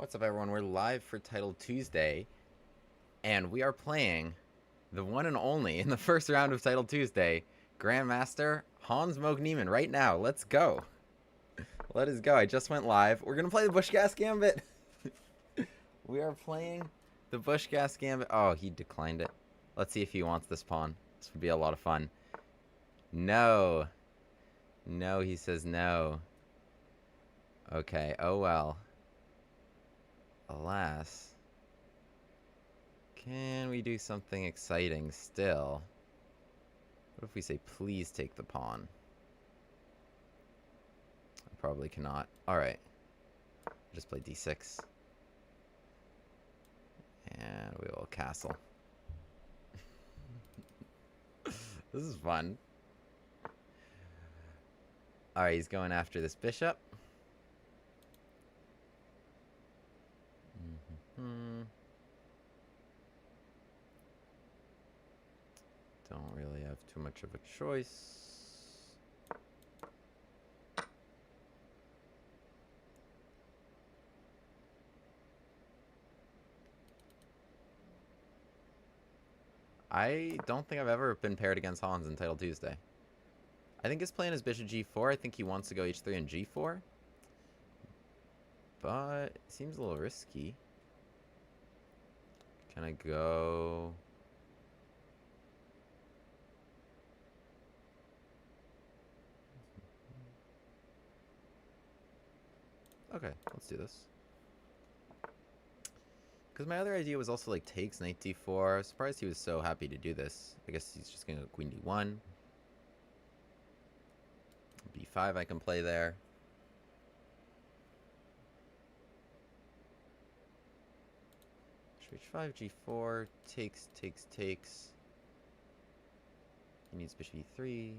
What's up, everyone? We're live for Title Tuesday, and we are playing the one and only in the first round of Title Tuesday, Grandmaster Hans Niemann right now. Let's go. Let us go. I just went live. We're going to play the Bushgas Gambit. We are playing the Bushgas Gambit. Oh, he declined it. Let's see if he wants this pawn. This would be a lot of fun. No. No, he says no. Okay, oh well. Alas. Can we do something exciting still? What if we say, please take the pawn? I probably cannot. Alright. Just play d6. And we will castle. This is fun. Alright, he's going after this bishop. Don't really have too much of a choice. I don't think I've ever been paired against Hans in Title Tuesday. I think his plan is bishop g4. I think he wants to go h3 and g4. But it seems a little risky. Can I go... Okay, let's do this. Because my other idea was also like takes knight d4. I was surprised he was so happy to do this. I guess he's just going to go queen d1. b5 I can play there. h5, g4, takes. He needs bishop e3.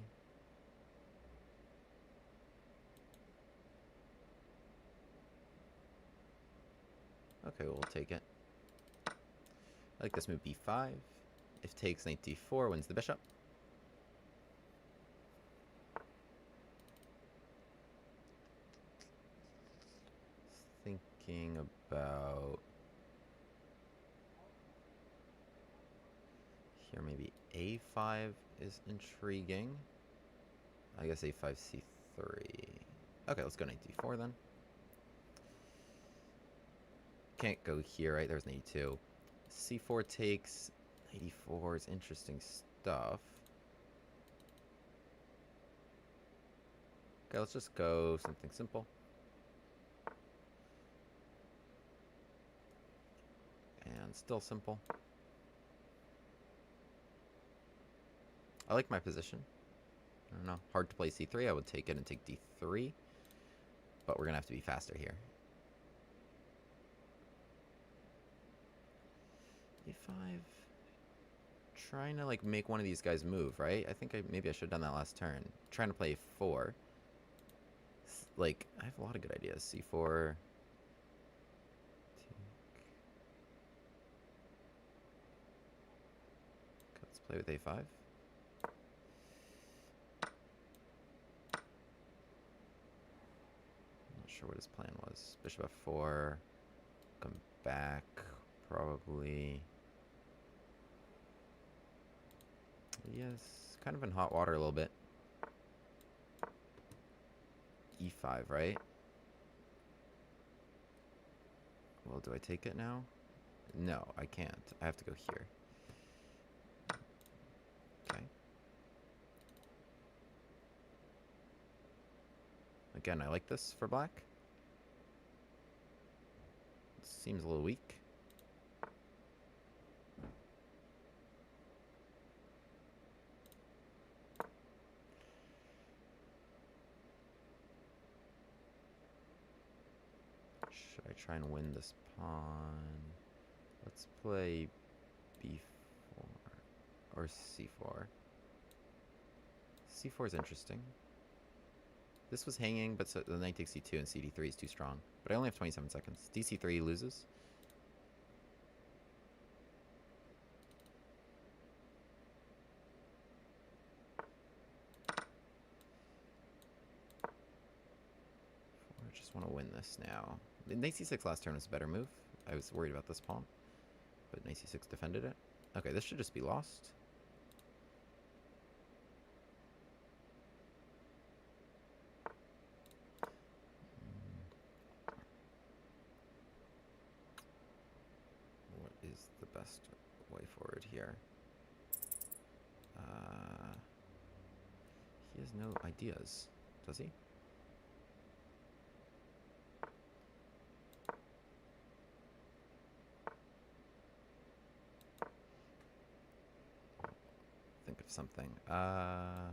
Okay, we'll take it. I like this move b5. If takes knight d4 wins the bishop. Thinking about here, maybe a5 is intriguing. I guess a5 c3. Okay, let's go knight d4 then. Can't go here, right? There's knight e2. c4 takes. Knight e4 is interesting stuff. Okay, let's just go something simple. And still simple. I like my position. I don't know. Hard to play c3. I would take it and take d3. But we're going to have to be faster here. e5. Trying to like make one of these guys move, right? I think maybe I should have done that last turn. Trying to play 4. Like, I have a lot of good ideas. c4. Let's play with a5. Sure what his plan was. Bishop f4. Come back. Probably. Yes. Kind of in hot water a little bit. e5, right? Well, do I take it now? No, I can't. I have to go here. Okay. Again, I like this for black. Seems a little weak. Should I try and win this pawn? Let's play b4 or c4. c4 is interesting. This was hanging, but so the knight takes c2 and cd3 is too strong. But I only have 27 seconds. dc3 loses. I just want want to win this now. Knight c6 last turn was a better move. I was worried about this pawn, but Knight c6 defended it. Okay, this should just be lost. What is the best way forward here? He has no ideas, does he? Think of something. I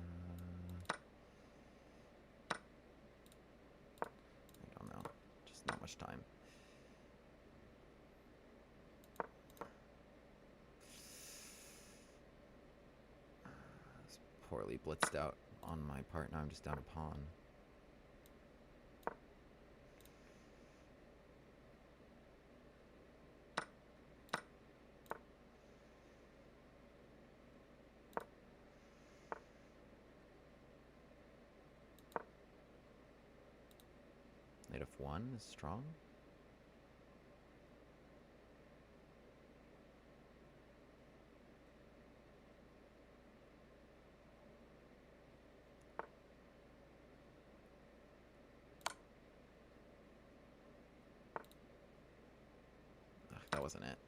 don't know. Just not much time. It's poorly blitzed out on my part. Now I'm just down a pawn. Knight f1 is strong. Ugh, that wasn't it.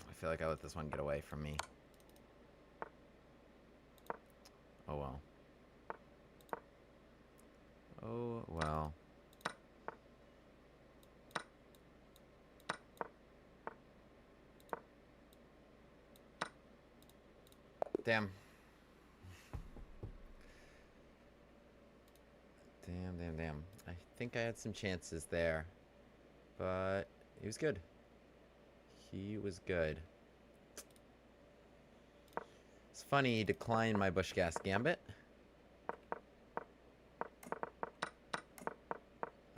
I feel like I let this one get away from me. Oh well. Oh well. Damn. Damn. I think I had some chances there. But he was good. He was good. It's funny, he declined my Bushgas Gambit.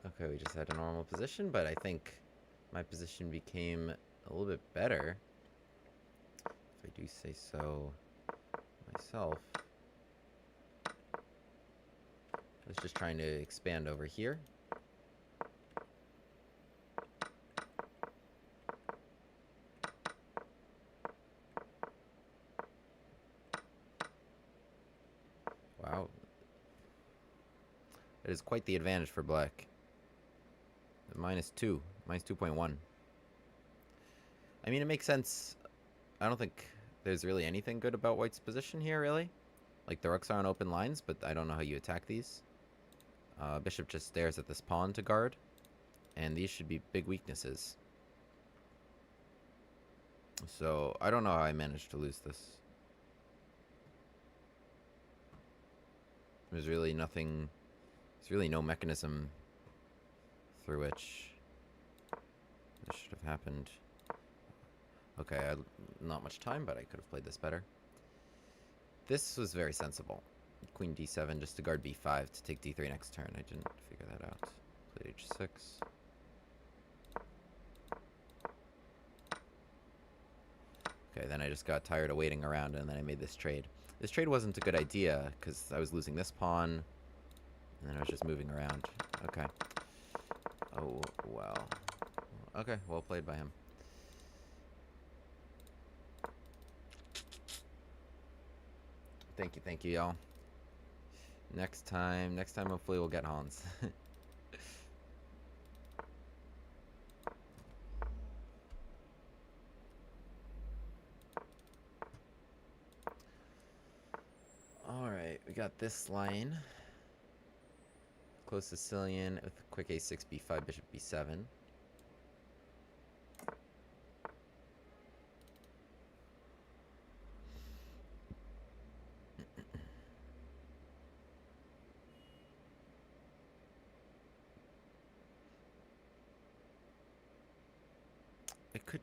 Okay, we just had a normal position, but I think my position became a little bit better, if I do say so myself. I was just trying to expand over here. Wow. That is quite the advantage for black. -2. -2.1. I mean, it makes sense. I don't think there's really anything good about white's position here, really. Like, the rooks are on open lines, but I don't know how you attack these. Bishop just stares at this pawn to guard. And these should be big weaknesses. So, I don't know how I managed to lose this. There's really nothing... There's really no mechanism through which this should have happened. Okay, I had not much time, but I could have played this better. This was very sensible. Queen d7 just to guard b5 to take d3 next turn. I didn't figure that out. Played h6. Okay, then I just got tired of waiting around, and then I made this trade. This trade wasn't a good idea, because I was losing this pawn, and then I was just moving around. Okay. Oh, well. Okay, well played by him. Thank you, y'all. Next time, hopefully we'll get Hans. Alright, we got this line. Close Sicilian with quick a6, b5, bishop b7. It could...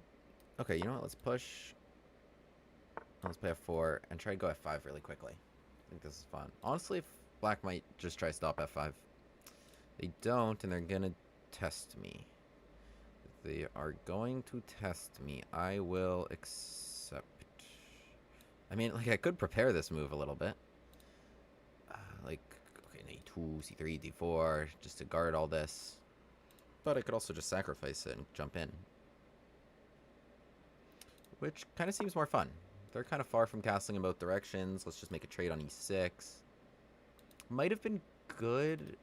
Okay, you know what? Let's push. Let's play f4 and try to go f5 really quickly. I think this is fun. Honestly, if black might just try stop f5. They don't, and they're gonna test me. They are going to test me. I will accept. I mean, like, I could prepare this move a little bit. Like, okay, e2, c3, d4, just to guard all this. But I could also just sacrifice it and jump in. Which kind of seems more fun. They're kind of far from castling in both directions. Let's just make a trade on e6. Might have been good.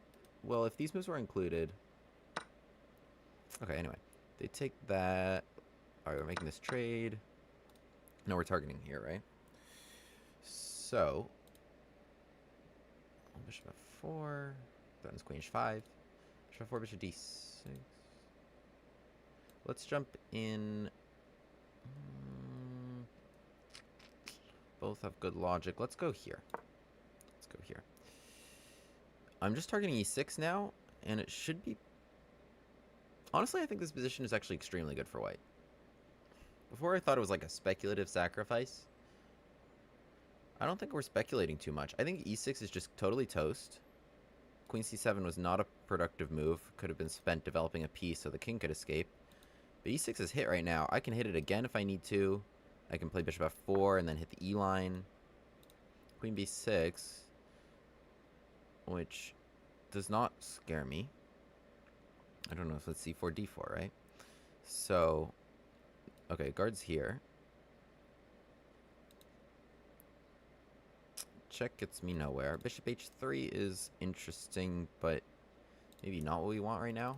Well, if these moves were included. Okay, anyway. They take that. Alright, we're making this trade. No, we're targeting here, right? So. Bishop f4. Threatens queen h5. Bishop f4, bishop d6. Let's jump in. Both have good logic. Let's go here. Let's go here. I'm just targeting e6 now, and it should be... Honestly, I think this position is actually extremely good for white. Before I thought it was like a speculative sacrifice. I don't think we're speculating too much. I think e6 is just totally toast. Queen c7 was not a productive move. Could have been spent developing a piece so the king could escape. But e6 is hit right now. I can hit it again if I need to. I can play bishop f4 and then hit the e line. Queen b6. Which does not scare me. I don't know if it's c4, d4, right? So, okay, guards here. Check gets me nowhere. Bishop h3 is interesting, but maybe not what we want right now.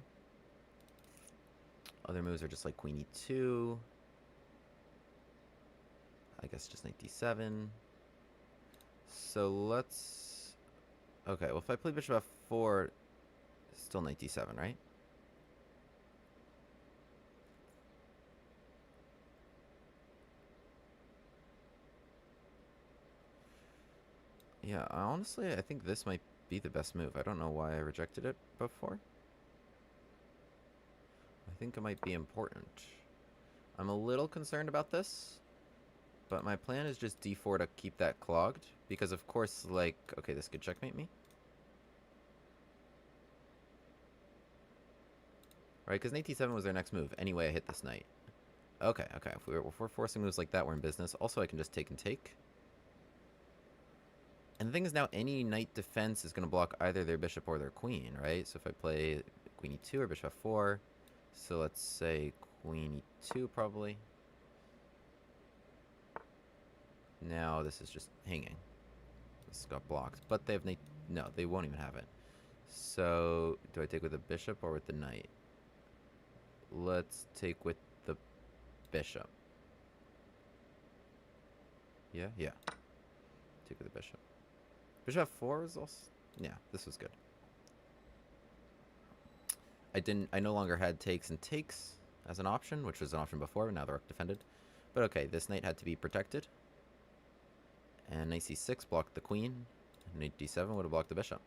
Other moves are just like queen e2. I guess just knight d7. So let's... Okay, well if I play bishop f4, still knight d7, right? Yeah, honestly, I think this might be the best move. I don't know why I rejected it before. I think it might be important. I'm a little concerned about this, but my plan is just d4 to keep that clogged, because of course, like, okay, this could checkmate me. Right, because knight d7 was their next move. Anyway, I hit this knight. Okay, okay, if we're forcing moves like that, we're in business. Also, I can just take and take. And the thing is now, any knight defense is going to block either their bishop or their queen, right? So if I play queen e2 or bishop f4, so let's say queen e2 probably. Now this is just hanging. This got blocked, but they have knight. No, they won't even have it. So do I take with the bishop or with the knight? Let's take with the bishop. Yeah, yeah. Take with the bishop. Bishop f4 is also... Yeah, this was good. I no longer had takes and takes as an option, which was an option before, but now the rook defended. But okay, this knight had to be protected. And knight c6 blocked the queen. And knight d7 would have blocked the bishop.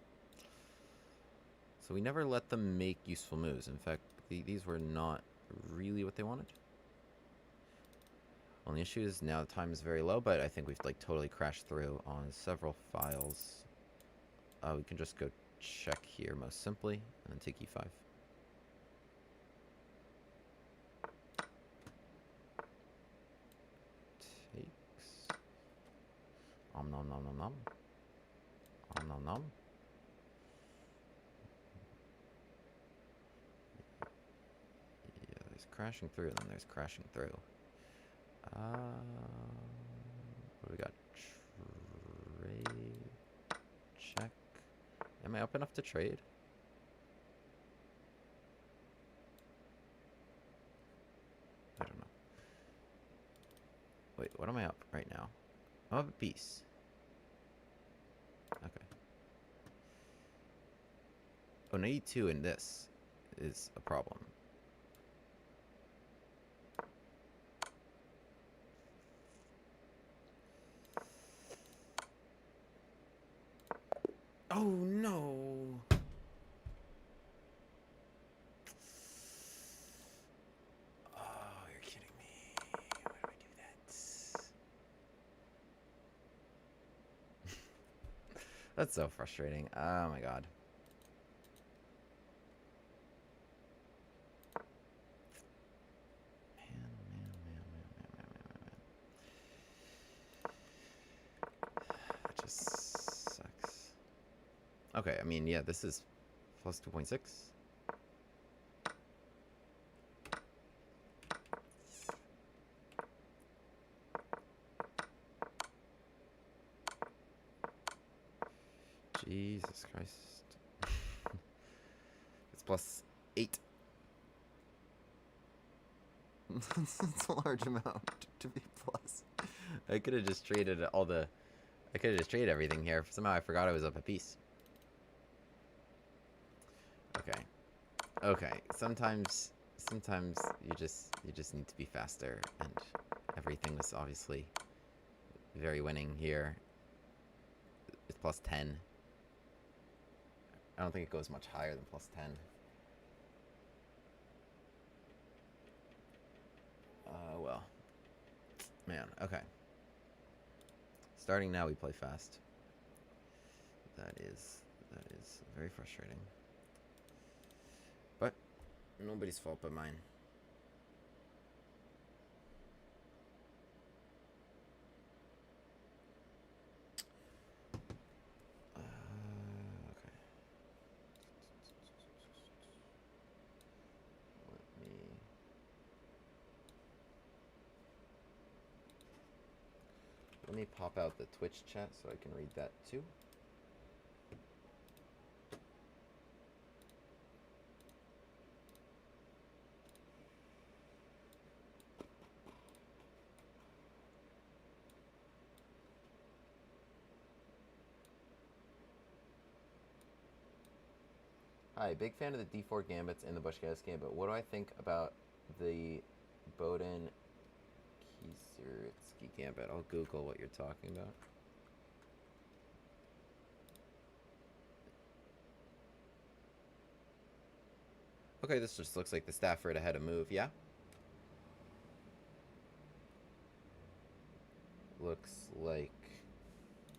So we never let them make useful moves. In fact, these were not really what they wanted. Only issue is now the time is very low, but I think we've like totally crashed through on several files. We can just go check here most simply, and then take e5. Takes. Nom nom nom nom nom. Nom nom nom. Yeah, there's crashing through, then there's crashing through. What do we got? Trade. Check. Am I up enough to trade? I don't know. Wait, what am I up right now? I'm up a piece. Okay. Oh, knight e2 in this is a problem. Oh no! Oh, you're kidding me. Why do I do that? That's so frustrating. Oh my god. That just sucks. Okay, I mean, yeah, this is plus 2.6. Jesus Christ. It's plus 8. It's a large amount to be plus. I could have just traded all the... I could have just traded everything here. Somehow I forgot I was up a piece. Okay. Okay. Sometimes you just need to be faster, and everything was obviously very winning here. It's plus 10. I don't think it goes much higher than plus 10. Well. Man, okay. Starting now, we play fast. That is very frustrating. But nobody's fault but mine. Okay. Let me pop out the Twitch chat so I can read that too. Hi, big fan of the D4 gambits and the Bushcast gambit. What do I think about the Bowden Kieseritsky gambit? I'll Google what you're talking about. Okay, this just looks like the Stafford ahead of move, yeah? Looks like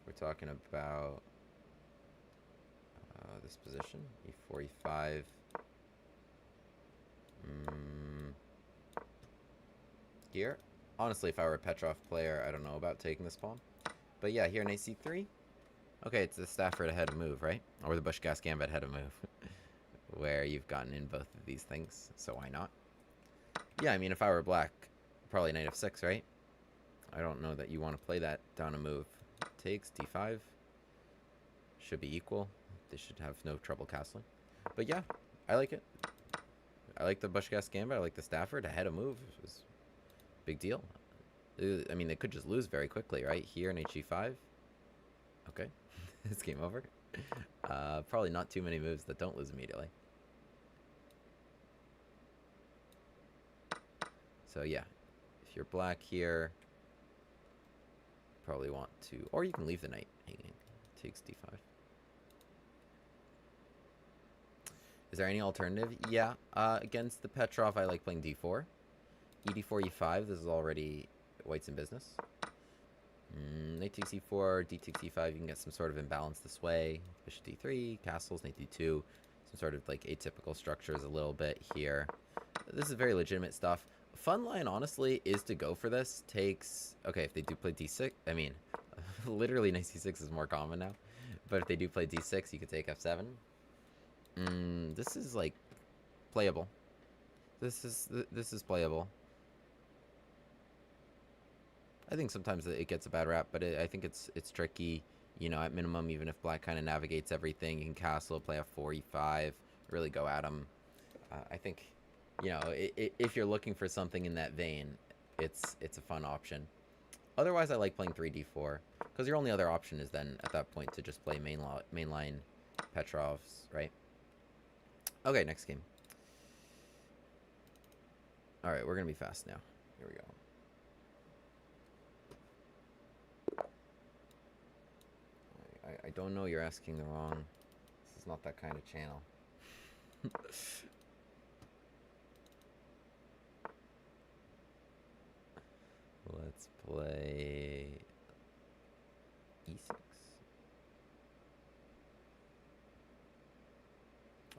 we're talking about this position, e4, e5. Here. Honestly, if I were a Petrov player, I don't know about taking this pawn. But yeah, here in ac3. Okay, it's the Stafford ahead of move, right? Or the Bushcast gambit ahead of move. Where you've gotten in both of these things, so why not? Yeah, I mean, if I were black, probably knight f6, right? I don't know that you want to play that down a move. Takes, d5. Should be equal. They should have no trouble castling. But yeah, I like it. I like the Bushcast gambit. I like the Stafford ahead of move. It was a big deal. I mean, they could just lose very quickly, right? Here in hg5. Okay, it's game over. Probably not too many moves that don't lose immediately. So yeah, if you're black here, probably want to, or you can leave the knight hanging. Takes d5. Is there any alternative? Yeah, against the Petrov, I like playing d4. e4, e5, this is already white's in business. Knight takes e4, d takes e5, you can get some sort of imbalance this way. Bishop d3, castles, knight d2, some sort of like atypical structures a little bit here. This is very legitimate stuff. Fun line, honestly, is to go for this. Takes, okay, if they do play d6, I mean, literally knight c6 is more common now. But if they do play d6, you could take f7. This is like playable. This is playable. I think sometimes it gets a bad rap, but I think it's tricky. You know, at minimum, even if black kind of navigates everything, you can castle, play f4, e5, really go at them. I think, you know, if you're looking for something in that vein, it's a fun option. Otherwise, I like playing 3d4, because your only other option is then, at that point, to just play mainline Petrovs, right? Okay, next game. Alright, we're going to be fast now. Here we go. I don't know, you're asking the wrong... This is not that kind of channel. Let's play... e6.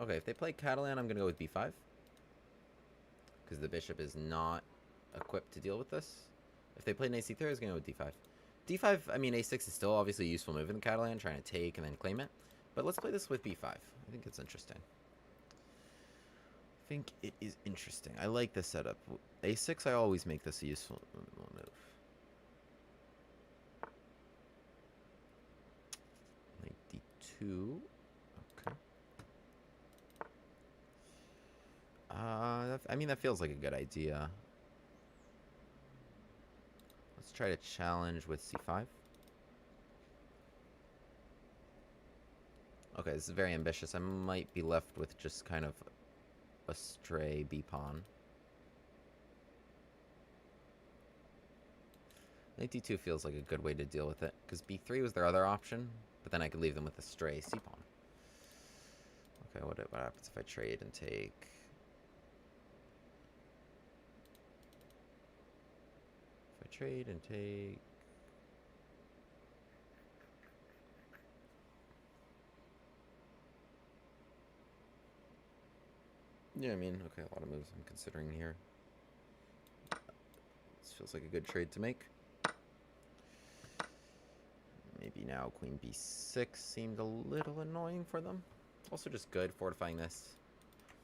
Okay, if they play Catalan, I'm going to go with b5. Because the bishop is not equipped to deal with this. If they play knight c3, I was going to go with d5. d5, I mean, a6 is still obviously a useful move in Catalan, trying to take and then claim it. But let's play this with b5. I think it's interesting. I think it is interesting. I like this setup. a6, I always make this a useful move. Knight d2. Okay. I mean, that feels like a good idea. Let's try to challenge with c5. Okay, this is very ambitious. I might be left with just kind of a stray b-pawn. Knight d2 feels like a good way to deal with it, because b3 was their other option, but then I could leave them with a stray c-pawn. Okay, what happens if I trade and take? If I trade and take... Yeah, I mean, okay, a lot of moves I'm considering here. This feels like a good trade to make. Maybe now queen b6 seemed a little annoying for them. Also just good, fortifying this.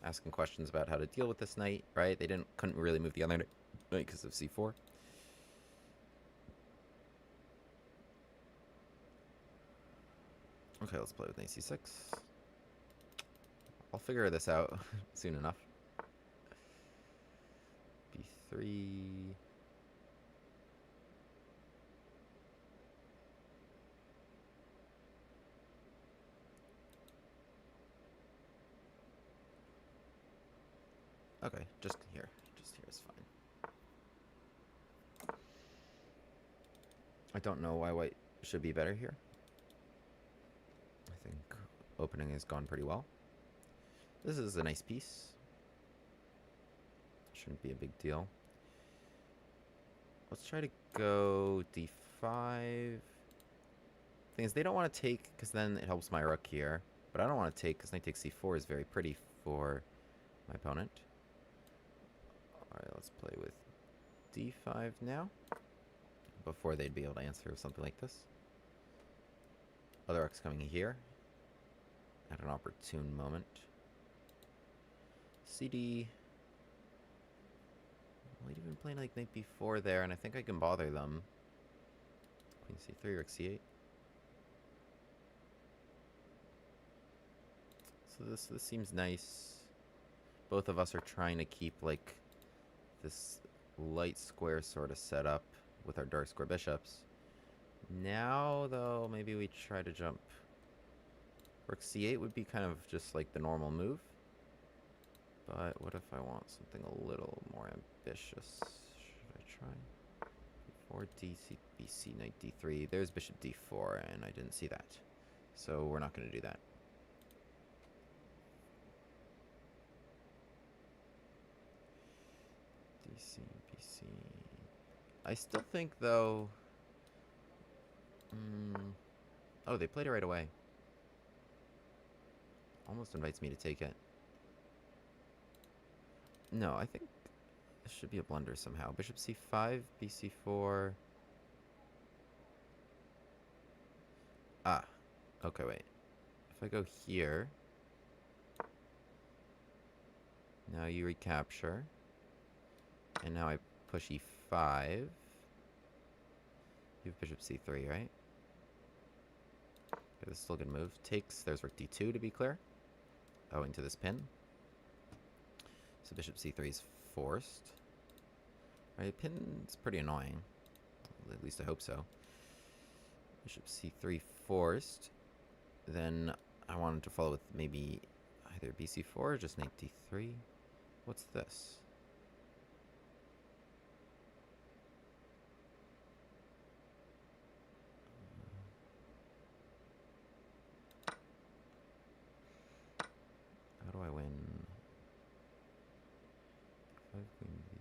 Asking questions about how to deal with this knight, right? They couldn't really move the other knight because of c4. Okay, let's play with knight c6. I'll figure this out soon enough. b3. Okay, just here. Just here is fine. I don't know why white should be better here. I think opening has gone pretty well. This is a nice piece. Shouldn't be a big deal. Let's try to go d5. Thing is, they don't want to take, because then it helps my rook here. But I don't want to take, because knight takes c4 is very pretty for my opponent. Alright, let's play with d5 now. Before they'd be able to answer something like this. Other rook's coming here. At an opportune moment. CD. Might even play like knight b4 there, and I think I can bother them. Queen c3, rook c8. So this seems nice. Both of us are trying to keep like this light square sort of setup with our dark square bishops. Now though, maybe we try to jump. Rook c8 would be kind of just like the normal move. But what if I want something a little more ambitious? Should I try? b4, dc, bc, knight d3. There's bishop d4, and I didn't see that. So we're not going to do that. dc, bc. I still think, though... Oh, they played it right away. Almost invites me to take it. No, I think this should be a blunder somehow. Bishop c5, bc4. Ah. Okay, wait. If I go here... Now you recapture. And now I push e5. You have bishop c3, right? Okay, this is still a good move. Takes, there's rook d2 to be clear. Owing to this pin. So bishop c3 is forced. Right, pin's pretty annoying. At least I hope so. Bishop c3 forced. Then I wanted to follow with maybe either bc4 or just knight d3. What's this? How do I win? 5 queen b2.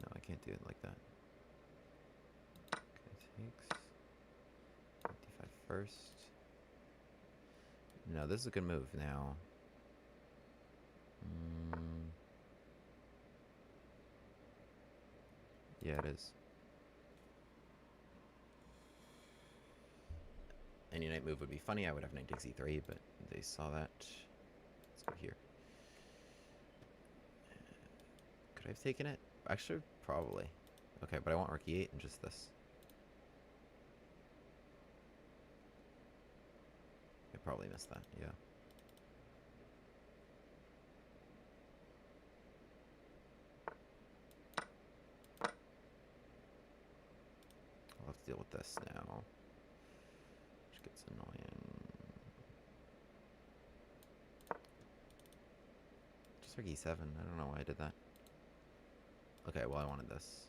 No, I can't do it like that. Okay, takes. d5 first. No, this is a good move now. Yeah, it is. Any knight move would be funny. I would have knight takes e3, but they saw that. Let's go here. Could I have taken it? Actually, probably. Okay, but I want rook e8 and just this. I probably missed that, yeah. I'll have to deal with this now. Which gets annoying. Just rook e7. I don't know why I did that. Okay, well, I wanted this.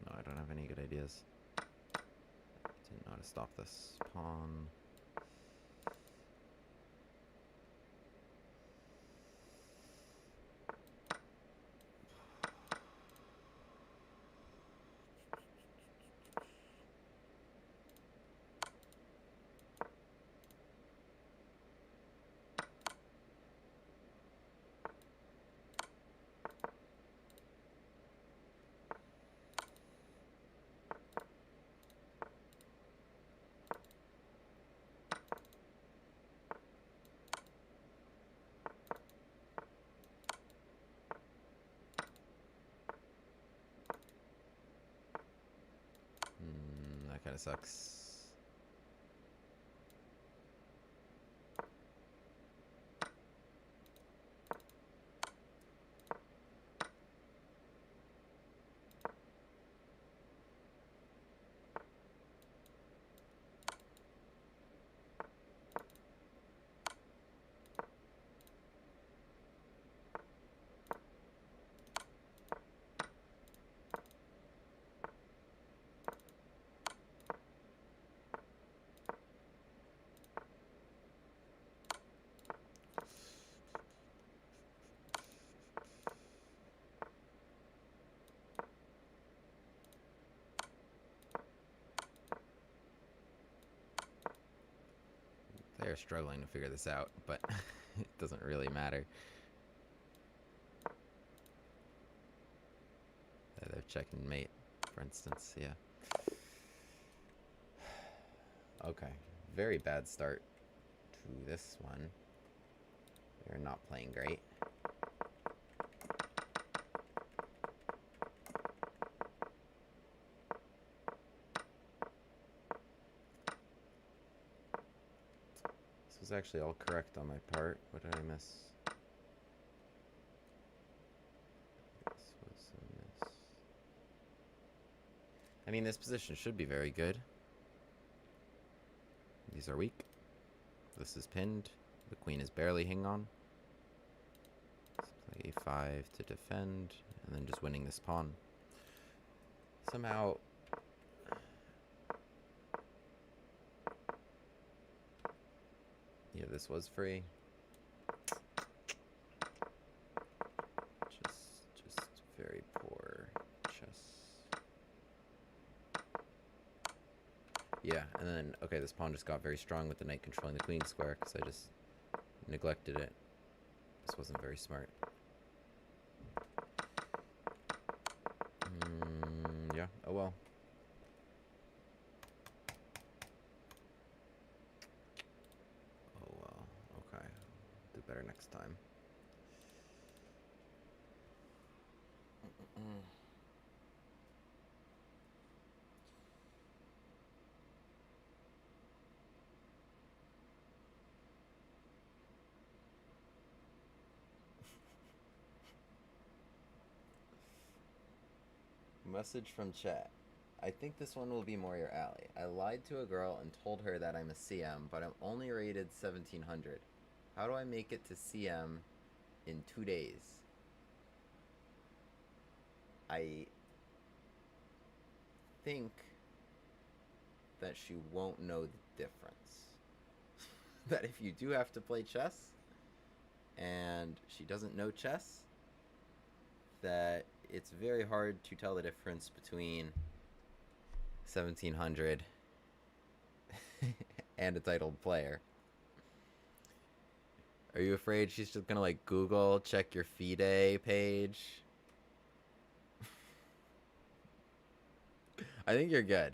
No, I don't have any good ideas. Didn't know how to stop this pawn. That kind of sucks. They're struggling to figure this out, but it doesn't really matter. They're checking mate, for instance, yeah. Okay, very bad start to this one. They're not playing great. This was actually all correct on my part. What did I miss? This was a miss. I mean, this position should be very good. These are weak. This is pinned. The queen is barely hanging on. Let's play a5 to defend, and then just winning this pawn. Somehow... yeah, this was free. Just very poor chess. Yeah, and then, okay, this pawn just got very strong with the knight controlling the queen square because I just neglected it. This wasn't very smart. Yeah, oh well. Oh well, okay. Do better next time. Message from chat. I think this one will be more your alley. I lied to a girl and told her that I'm a CM, but I'm only rated 1700. How do I make it to CM in 2 days? I think that she won't know the difference. That if you do have to play chess and she doesn't know chess, that it's very hard to tell the difference between 1700 and a titled player. Are you afraid she's just gonna like Google, check your FIDE page? I think you're good.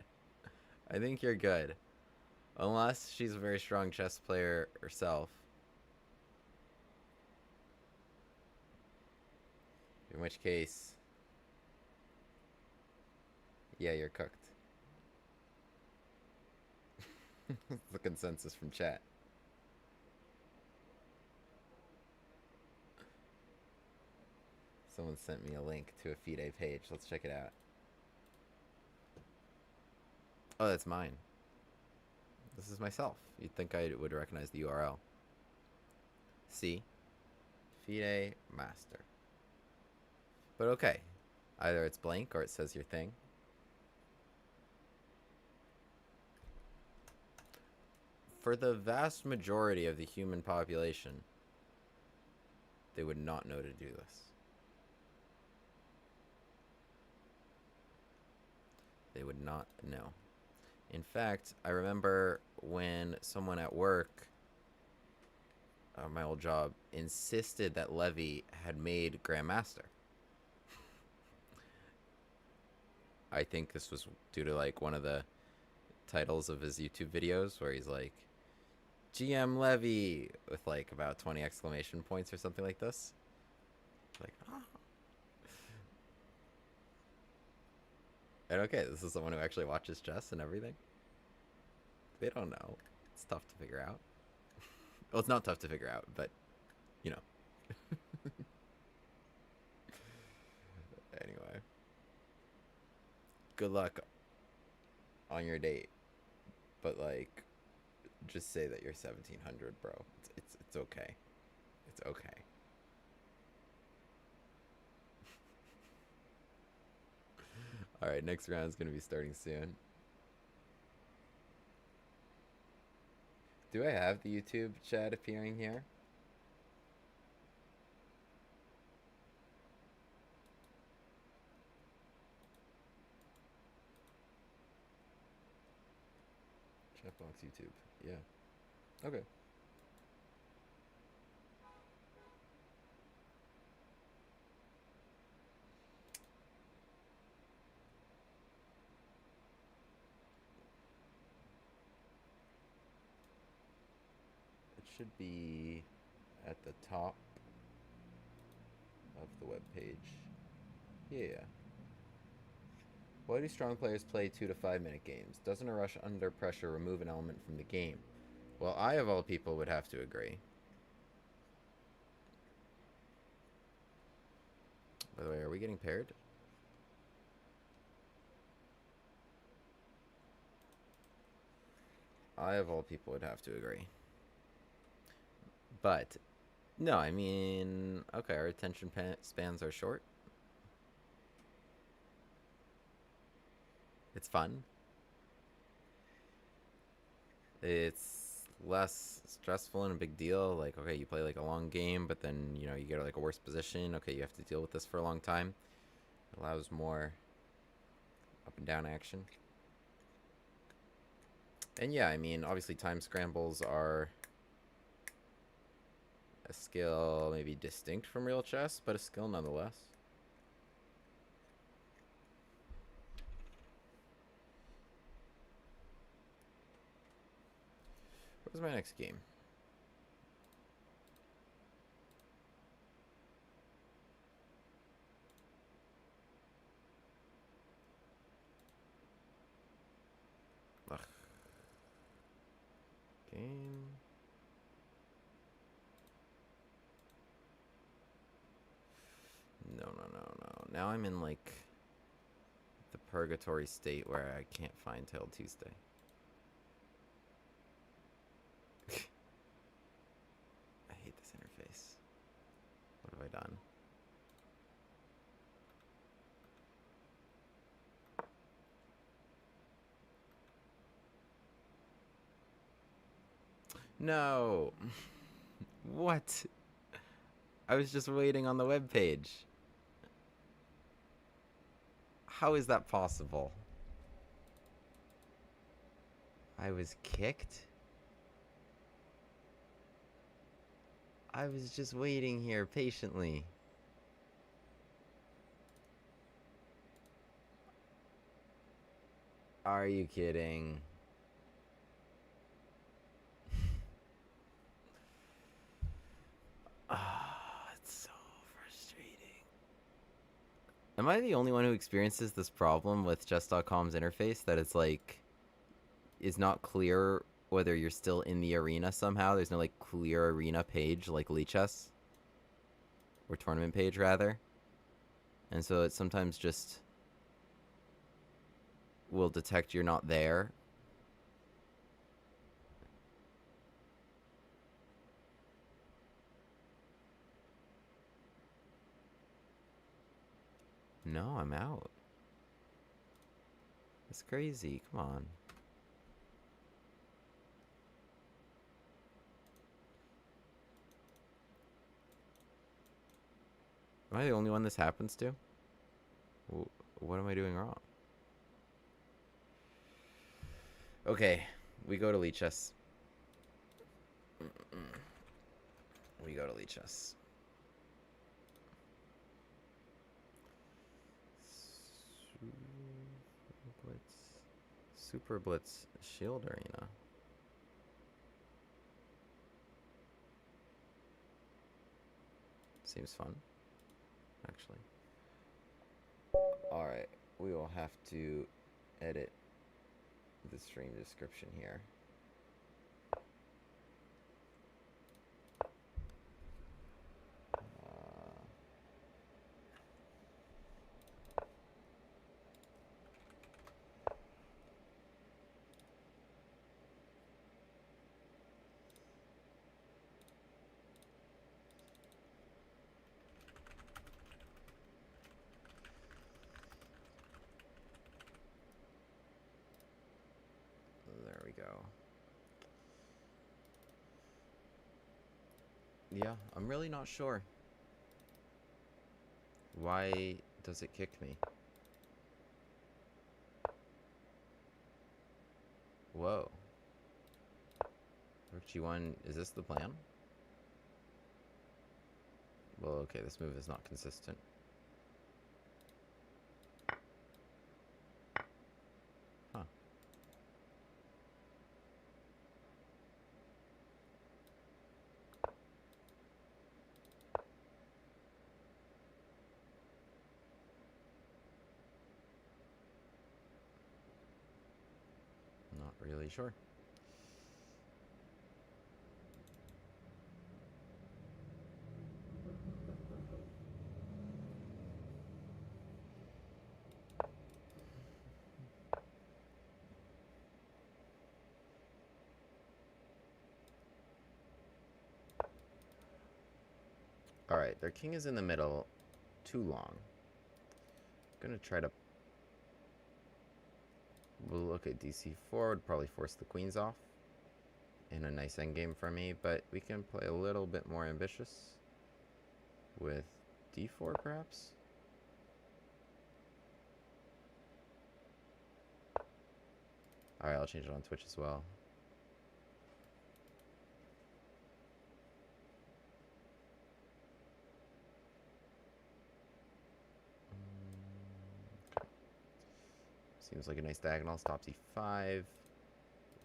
I think you're good. Unless she's a very strong chess player herself. In which case, yeah, you're cooked. It's the consensus from chat. Someone sent me a link to a FIDE page. Let's check it out. Oh, that's mine. This is myself. You'd think I would recognize the URL. See? FIDE master. But okay. Either it's blank or it says your thing. For the vast majority of the human population, they would not know to do this. They would not know. In fact, I remember when someone at work, my old job, insisted that Levy had made Grandmaster. I think this was due to like one of the titles of his YouTube videos where he's like, GM Levy, with like about 20 exclamation points or something like this. Like, oh. And okay, this is someone who actually watches chess and everything. They don't know. It's tough to figure out. Well, it's not tough to figure out, but, you know. Anyway. Good luck on your date. But, like, just say that you're 1700, bro. It's okay. It's okay. Alright, next round is going to be starting soon. Do I have the YouTube chat appearing here? Chatbox YouTube. Yeah. Okay. Should be at the top of the web page. Yeah. Why do strong players play 2 to 5 minute games? Doesn't a rush under pressure remove an element from the game? Well, I of all people would have to agree. By the way, are we getting paired? I of all people would have to agree. But, no, I mean, okay, our attention spans are short. It's fun. It's less stressful and a big deal. Like, okay, you play like a long game, but then, you know, you get like a worse position. Okay, you have to deal with this for a long time. It allows more up and down action. And yeah, I mean, obviously time scrambles are a skill maybe distinct from real chess, but a skill nonetheless. Where's my next game? Ugh. Game. No. Now I'm in like the purgatory state where I can't find Title Tuesday. I hate this interface. What have I done? No. What? I was just waiting on the web page. How is that possible? I was kicked? I was just waiting here patiently. Are you kidding? It's so frustrating. Am I the only one who experiences this problem with chess.com's interface, that it's like is not clear whether you're still in the arena somehow? There's no like clear arena page like Lichess, or tournament page rather, and so it sometimes just will detect you're not there. No, I'm out. It's crazy. Come on. Am I the only one this happens to? What am I doing wrong? Okay, we go to Lichess. We go to Lichess. SuperBlitz Shield Arena. Seems fun, actually. Alright, we will have to edit the stream description here. There we go. Yeah, I'm really not sure. Why does it kick me? Whoa. Rook G1, is this the plan? Well, okay, this move is not consistent. Huh. Not really sure. Alright, their king is in the middle too long. I'm gonna try to... We'll look at DC4, would probably force the queens off in a nice endgame for me, but we can play a little bit more ambitious with D4 perhaps? Alright, I'll change it on Twitch as well. Seems like a nice diagonal. Stops E5.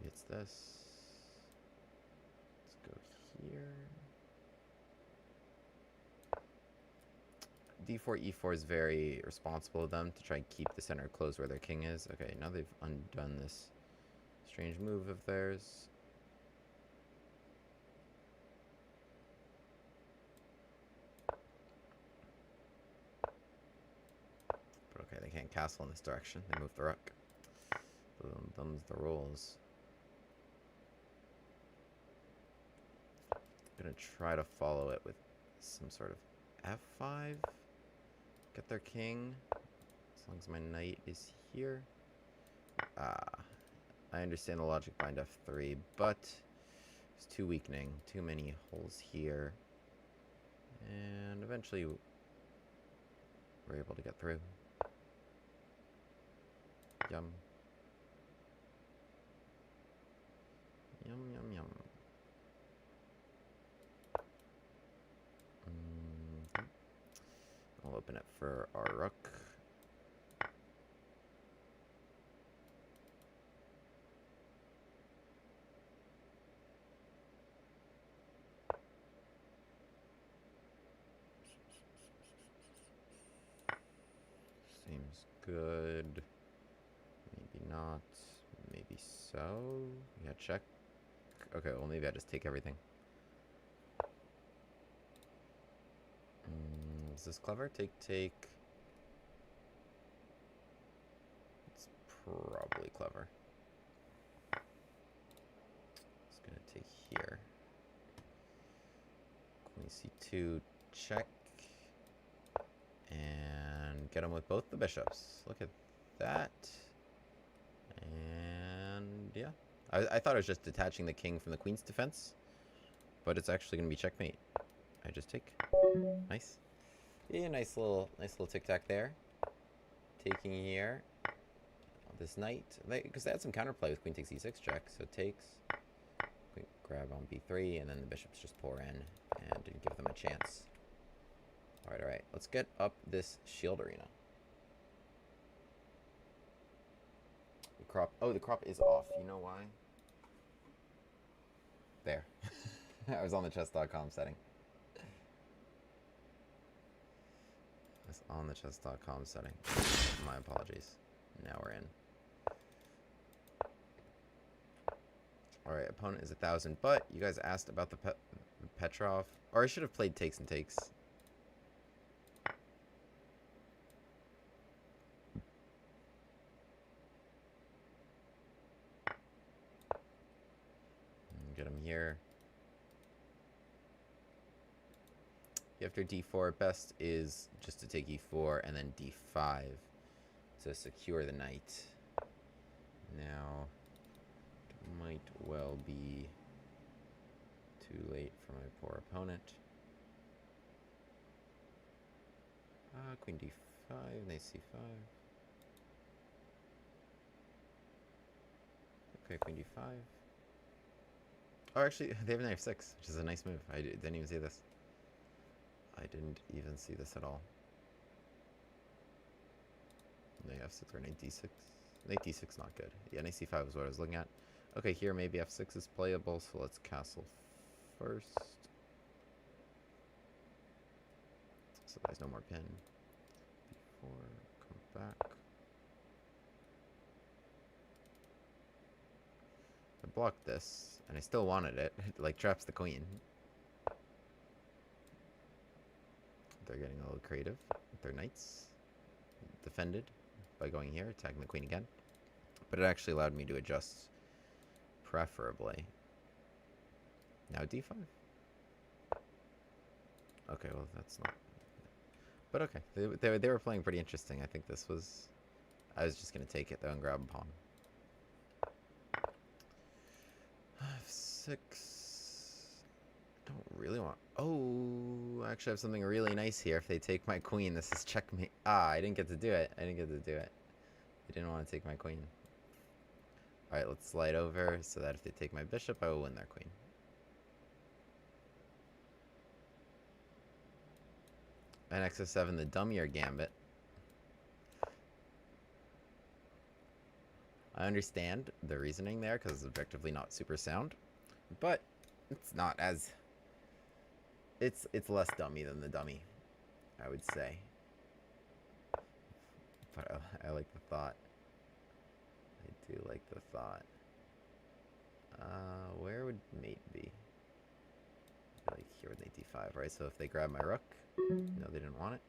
Hits this. Let's go here. D4, E4 is very responsible of them to try and keep the center closed where their king is. Okay, now they've undone this strange move of theirs. But okay, they can't castle in this direction. They moved the rook. Them's the rules. I'm gonna try to follow it with some sort of f5. Get their king. As long as my knight is here. I understand the logic behind f3, but it's too weakening. Too many holes here. And eventually we're able to get through. Yum. Yum, yum, yum. I'll open it for our rook. Seems good. Maybe not. Maybe so. Yeah, check. Okay, well maybe I just take everything. Is this clever? Take. It's probably clever. It's gonna take here. Queen c2, check. And get him with both the bishops. Look at that. And yeah. I thought it was just detaching the king from the queen's defense. But it's actually gonna be checkmate. I just take. Nice. Yeah, nice little tic-tac there. Taking here. This knight. Because they had some counterplay with queen takes e6 check. So it takes. Queen grab on b3, and then the bishops just pour in and give them a chance. Alright. Let's get up this shield arena. The crop. Oh, the crop is off. You know why? There. I was on the chess.com setting. On the chess.com setting. My apologies. Now we're in. Alright, opponent is 1,000, but you guys asked about the Petrov. Or I should have played takes and takes. Get him here. After d4, best is just to take e4 and then d5 to secure the knight. Now, it might well be too late for my poor opponent. Queen d5, knight c5. Okay, queen d5. Oh, actually, they have knight f6, which is a nice move. I didn't even see this. I didn't even see this at all. Knight f6 or knight d6. Knight d6 not good. Yeah, knight c5 is what I was looking at. Okay, here maybe f6 is playable, so let's castle first. So there's no more pin. b4, come back. I blocked this, and I still wanted it. It like traps the queen. They're getting a little creative with their knights. Defended by going here, attacking the queen again. But it actually allowed me to adjust preferably. Now d5. Okay, well that's not. But okay, they were playing pretty interesting. I think this was. I was just gonna take it though and grab a pawn. f6. Don't really want. Oh, I actually have something really nice here. If they take my queen, this is checkmate. Ah, I didn't get to do it. I didn't want to take my queen. Alright, let's slide over so that if they take my bishop, I will win their queen. And xf7, the dummier gambit. I understand the reasoning there because it's objectively not super sound, but it's not as. It's less dummy than the dummy, I would say. But I like the thought. I do like the thought. Where would mate be? Like here with knight d5, right? So if they grab my rook, no, they didn't want it.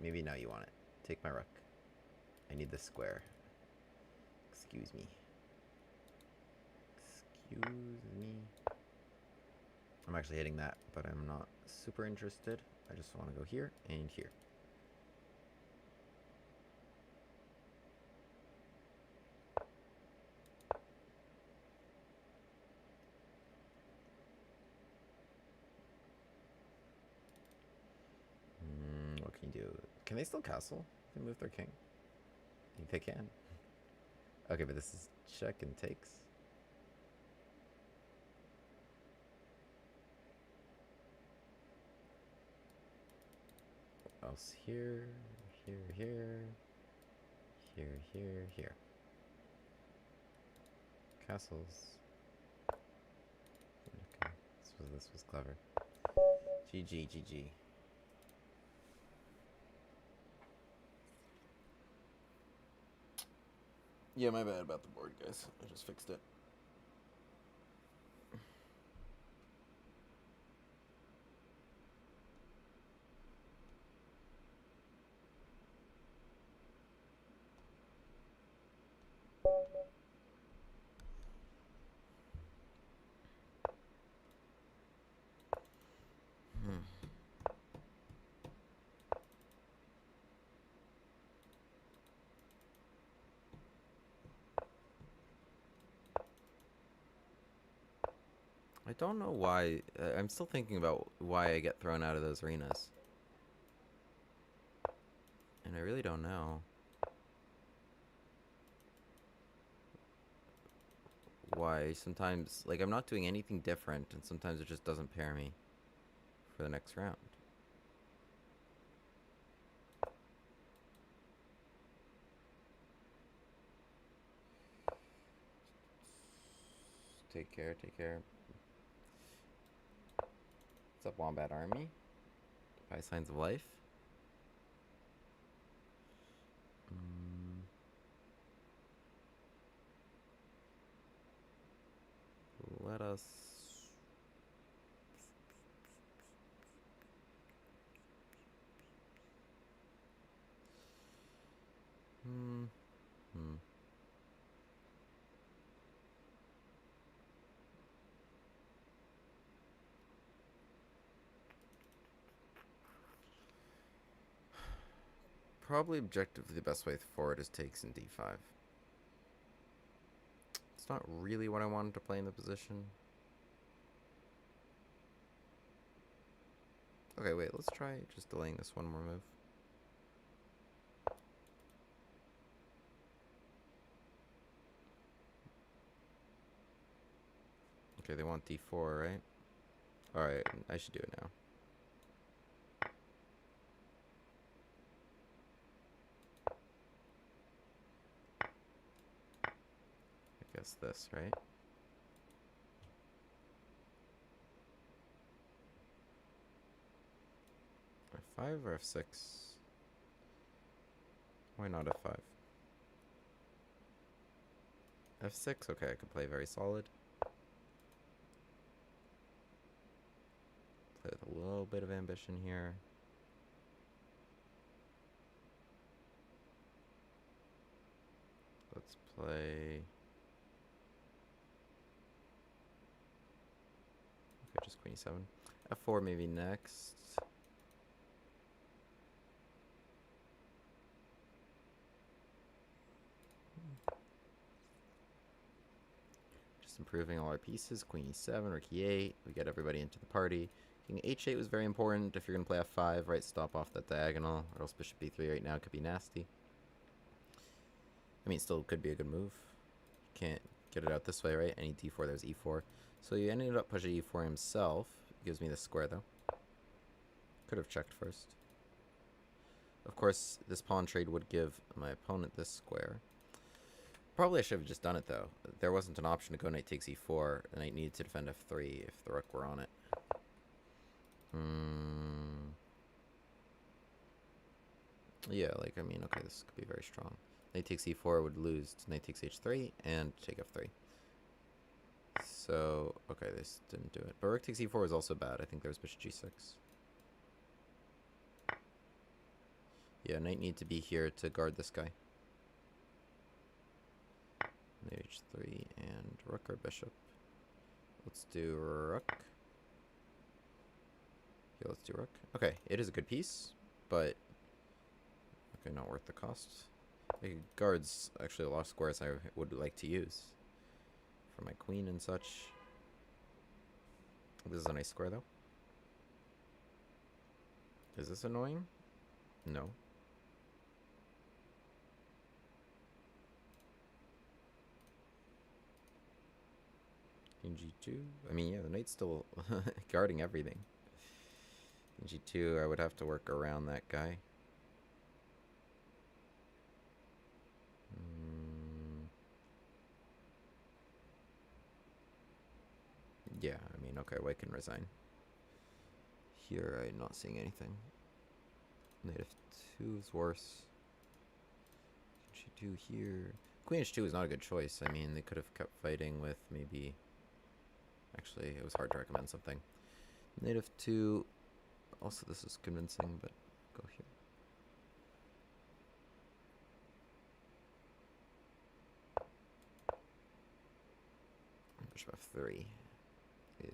maybe now you want it. Take my rook. I need the square. Excuse me. Excuse me. I'm actually hitting that, but I'm not super interested. I just want to go here and here. What can you do? Can they still castle? Can they move their king? I think they can. Okay, but this is check and takes. What else? Here, here. Castles. Okay, this was clever. GG. Yeah, my bad about the board, guys. I just fixed it. I don't know why. I'm still thinking about why I get thrown out of those arenas. And I really don't know. Why sometimes, like, I'm not doing anything different, and sometimes it just doesn't pair me for the next round. Take care. What's up, Wombat Army? By Signs of Life. Let us... Probably objectively the best way forward is takes in d5. It's not really what I wanted to play in the position. Okay, wait, let's try just delaying this one more move. Okay, they want d4, right? Alright, I should do it now. I guess this, right? F5 or F6? Why not F5? F6, okay, I could play very solid. Play with a little bit of ambition here. Let's play... Okay, just queen e7. F4 maybe next. Just improving all our pieces. Queen e7, rook e8. We get everybody into the party. King h8 was very important. If you're going to play f5, right, stop off that diagonal. Or else bishop b3 right now could be nasty. I mean, still could be a good move. Can't get it out this way, right? Any d4, there's e4. So you ended up pushing e4 himself. Gives me the square, though. Could have checked first. Of course, this pawn trade would give my opponent this square. Probably I should have just done it, though. There wasn't an option to go knight takes e4, and I needed to defend f3 if the rook were on it. Yeah, like, I mean, okay, this could be very strong. Knight takes e4 would lose to knight takes h3 and take f3. So, okay, this didn't do it. But rook takes e4 was also bad. I think there was bishop g6. Yeah, knight need to be here to guard this guy. Knight h3 and rook or bishop. Let's do rook. Yeah, let's do rook. Okay, it is a good piece, but okay, not worth the cost. It guards actually a lot of squares I would like to use for my queen and such. This is a nice square though. Is this annoying? No. King g2. I mean, yeah, the knight's still guarding everything. King g2, I would have to work around that guy. Yeah, I mean, okay, white can resign. Here, I'm not seeing anything. Knight f2 is worse. King g2 here. Queen h2 is not a good choice. I mean, they could have kept fighting with maybe... Actually, it was hard to recommend something. Knight f2. Also, this is convincing, but go here. Bishop f3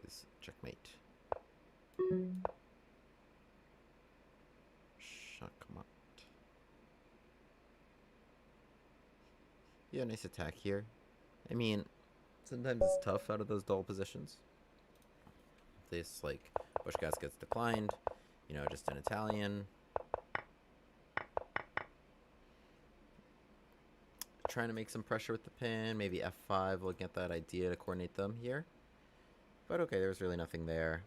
is checkmate. Shakmat. Yeah, nice attack here. I mean, sometimes it's tough out of those dull positions. This, like, Bushcast gets declined. You know, just an Italian. Trying to make some pressure with the pin. Maybe f5 will get that idea to coordinate them here. But okay, there's really nothing there.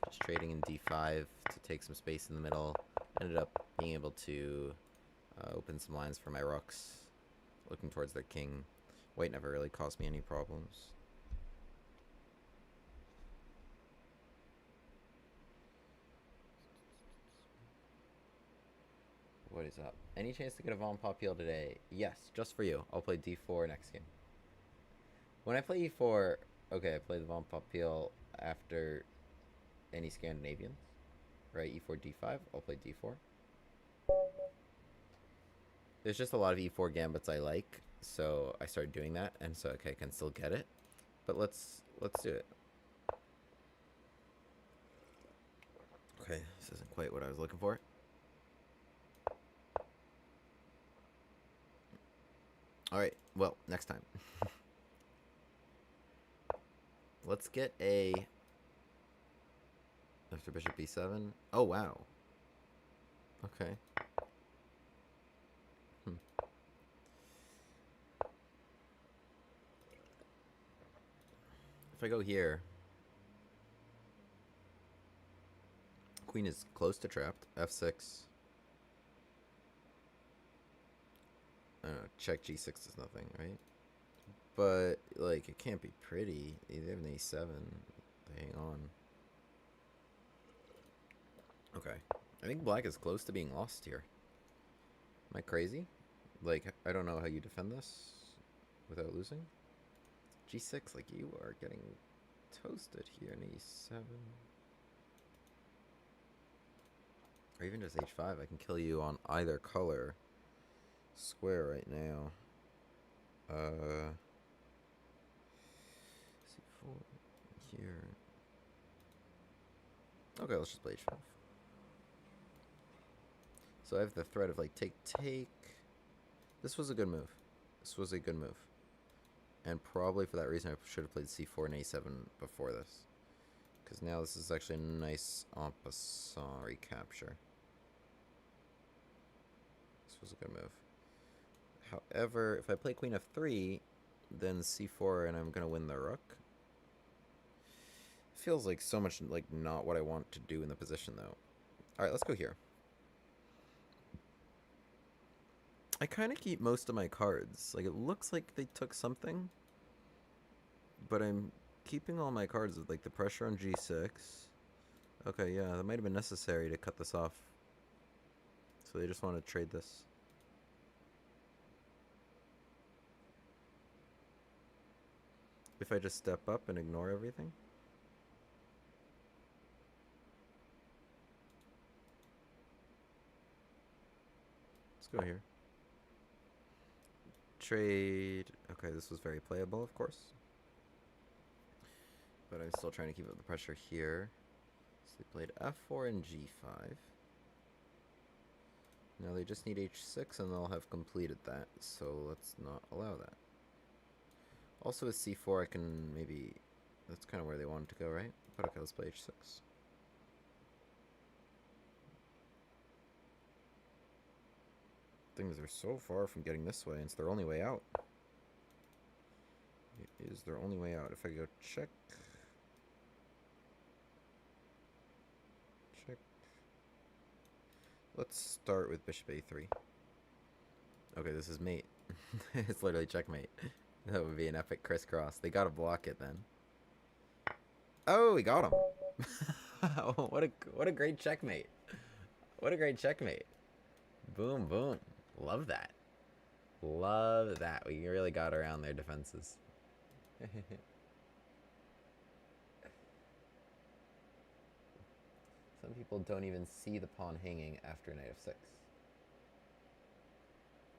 Just trading in d5 to take some space in the middle. Ended up being able to open some lines for my rooks. Looking towards their king. White never really caused me any problems. What is up? Any chance to get a Von Popil today? Yes, just for you. I'll play d4 next game. When I play e4, okay, I play the Von Popil after any Scandinavians. Right, e4, d5. I'll play d4. There's just a lot of e4 gambits I like, so I started doing that, and so okay, I can still get it. But let's do it. Okay, this isn't quite what I was looking for. Alright, well, next time. Let's get a... After bishop b7. Oh, wow. Okay. If I go here... Queen is close to trapped. f6. I don't know, check g6 is nothing, right? But, like, it can't be pretty. They have an a7. Hang on. Okay. I think black is close to being lost here. Am I crazy? Like, I don't know how you defend this without losing. g6, like, you are getting toasted here in e7. Or even just h5. I can kill you on either color square right now. C4 here. Okay, let's just play h5. So I have the threat of like take. This was a good move. This was a good move. And probably for that reason I should have played c4 and a7 before this. Because now this is actually a nice en passant recapture. This was a good move. However, if I play queen f3, then c4 and I'm going to win the rook. Feels like so much like not what I want to do in the position though. Alright, let's go here. I kind of keep most of my cards. Like, it looks like they took something. But I'm keeping all my cards with, like, the pressure on g6. Okay, yeah, that might have been necessary to cut this off. So they just want to trade this. If I just step up and ignore everything. go here. Trade. Okay, this was very playable, of course. But I'm still trying to keep up the pressure here. So they played f4 and g5. Now they just need h6 and they'll have completed that, so let's not allow that. Also with c4 I can maybe... That's kind of where they wanted to go, right? But okay, let's play h6. Things are so far from getting this way, and it's their only way out. It is their only way out. If I go check... Check... Let's start with bishop a3. Okay, this is mate. It's literally checkmate. That would be an epic crisscross. They gotta block it then. Oh, we got him. What a great checkmate. What a great checkmate. Boom, boom. Love that. Love that. We really got around their defenses. Some people don't even see the pawn hanging after knight f6.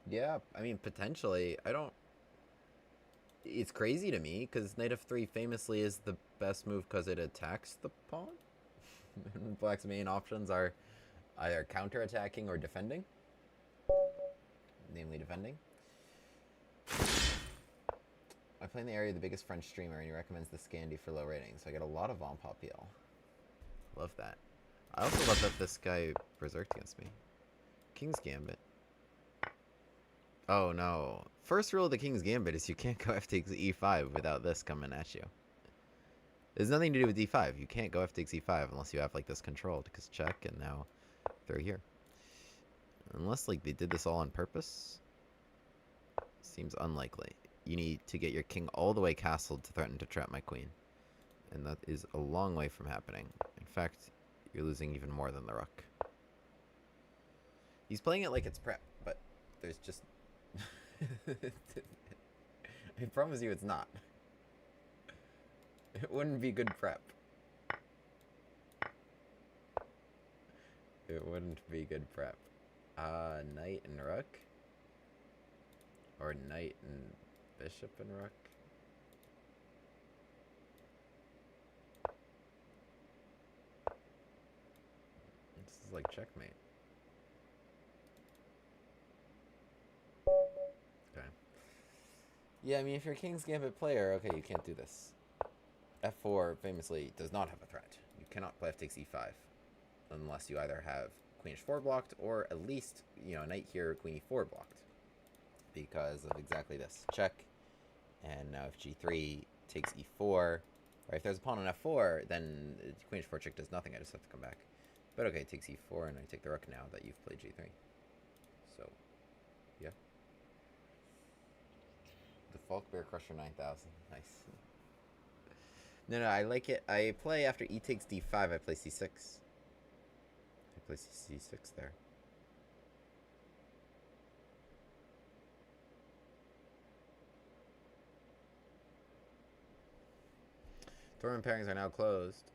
Yeah, I mean, potentially. I don't... It's crazy to me, because knight f3 famously is the best move because it attacks the pawn. Black's main options are either counter-attacking or defending. Namely defending. I play in the area of the biggest French streamer, and he recommends the Scandi for low ratings, so I get a lot of Von Popiel. Love that. I also love that this guy berserked against me. King's Gambit. Oh no. First rule of the King's Gambit is you can't go f takes e5 without this coming at you. There's nothing to do with d5. You can't go f takes e5 unless you have like this controlled, because check, and now they're here. Unless like they did this all on purpose. Seems unlikely. You need to get your king all the way castled to threaten to trap my queen. And that is a long way from happening. In fact, you're losing even more than the rook. He's playing it like it's prep, but there's just... I promise you it's not. It wouldn't be good prep. It wouldn't be good prep. Knight and rook? Or knight and bishop and rook? This is like checkmate. Okay. Yeah, I mean, if you're a King's Gambit player, okay, you can't do this. f4 famously does not have a threat. You cannot play f takes e5 unless you either have queen h4 blocked or at least, you know, knight here, queen e4 blocked. Because of exactly this. Check. And now if g3 takes e4, or if there's a pawn on f4, then queen h4 check does nothing. I just have to come back. But okay, it takes e4, and I take the rook now that you've played g3. So, yeah. The Falk Bear Crusher 9000. Nice. No, I like it. I play after e takes d5, I play c6. I play c6 there. Tournament pairings are now closed.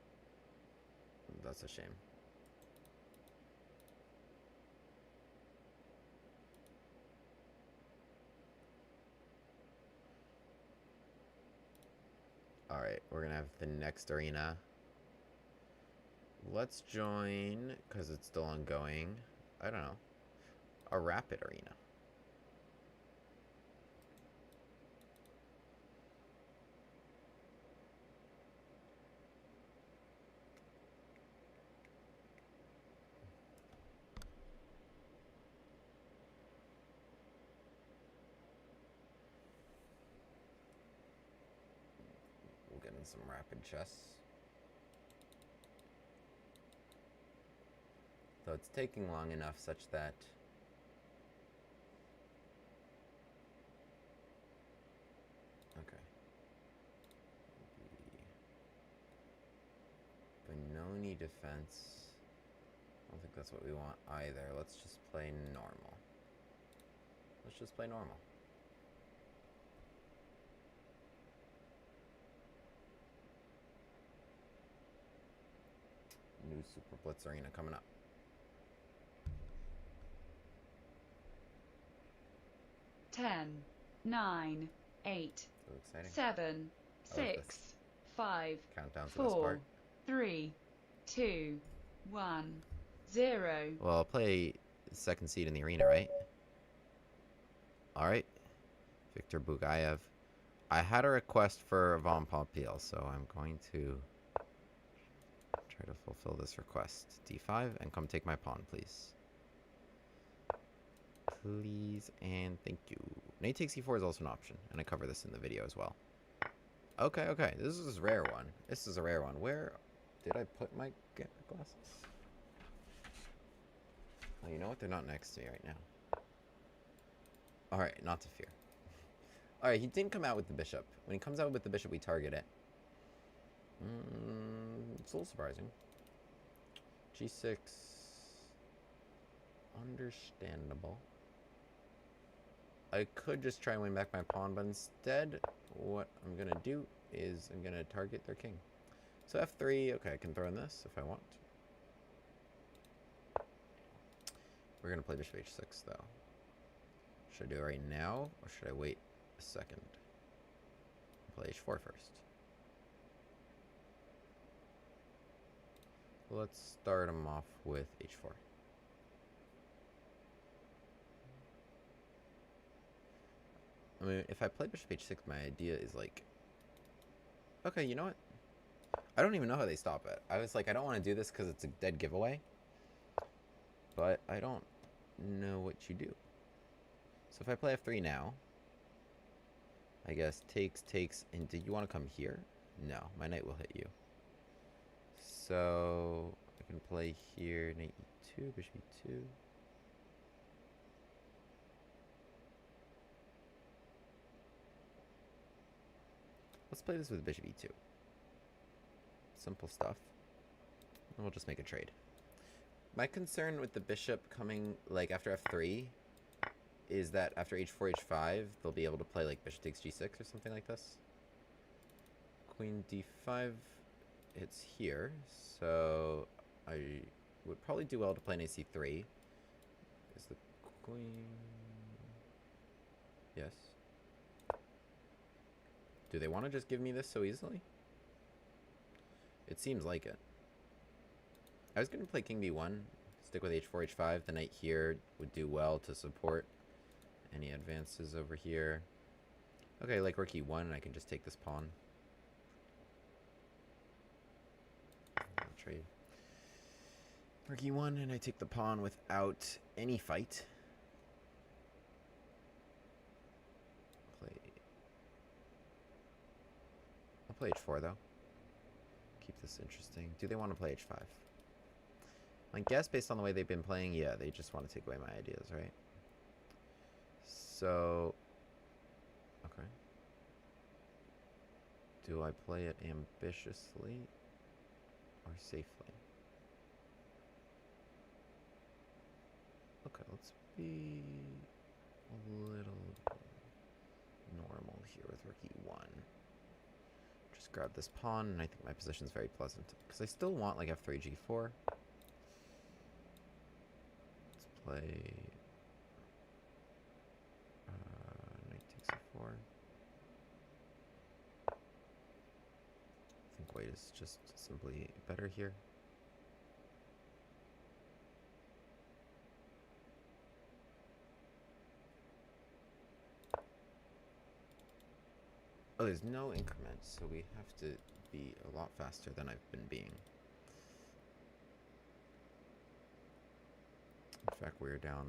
That's a shame. Alright, we're gonna have the next arena. Let's join, because it's still ongoing, I don't know, a rapid arena. We'll get in some rapid chess. So it's taking long enough such that okay. The Benoni defense. I don't think that's what we want either. Let's just play normal. Let's just play normal. New SuperBlitz arena coming up. 10, 9, 8, So exciting. 7, I like 6, 5, Countdown's the best 4, part. 3, 2, 1, 0. Well, I'll play second seed in the arena, right? Alright. Victor Bugayev. I had a request for Von Pompil, so I'm going to try to fulfill this request. D5, and come take my pawn, please. Please and thank you. Knight takes E4 is also an option, and I cover this in the video as well. Okay, okay. This is a rare one. This is a rare one. Where did I put my Gambit glasses? Oh, you know what? They're not next to me right now. Alright, not to fear. Alright, he didn't come out with the bishop. When he comes out with the bishop, we target it. It's a little surprising. G6. Understandable. I could just try and win back my pawn, but instead, what I'm going to do is I'm going to target their king. So F3, okay, I can throw in this if I want. We're going to play bishop H6, though. Should I do it right now, or should I wait a second? Play H4 first. Let's start him off with H4. I mean, if I play bishop H6, my idea is like... Okay, you know what? I don't even know how they stop it. I was like, I don't want to do this because it's a dead giveaway. But I don't know what you do. So if I play F3 now, I guess takes, and do you want to come here? No, my knight will hit you. So I can play here, knight E2, bishop E2. Let's play this with bishop E2. Simple stuff. And we'll just make a trade. My concern with the bishop coming like after F3 is that after H4, H5, they'll be able to play like bishop takes G6 or something like this. Queen D5 hits here, so I would probably do well to play knight C3. Is the queen... Yes. Do they want to just give me this so easily? It seems like it. I was going to play king B1, stick with H4, H5. The knight here would do well to support any advances over here. Okay, like rook E1, and I can just take this pawn. I'll trade. Rook E1, and I take the pawn without any fight. I'll play H4 though. Keep this interesting. Do they want to play H5? I guess based on the way they've been playing, yeah, they just want to take away my ideas, right? So, okay. Do I play it ambitiously or safely? Okay, let's be a little normal here with rook E1. Just grab this pawn, and I think my position's very pleasant. Because I still want like F3, G4. Let's play knight takes E4. I think white is just simply better here. Oh, there's no increment, so we have to be a lot faster than I've been being. In fact, we're down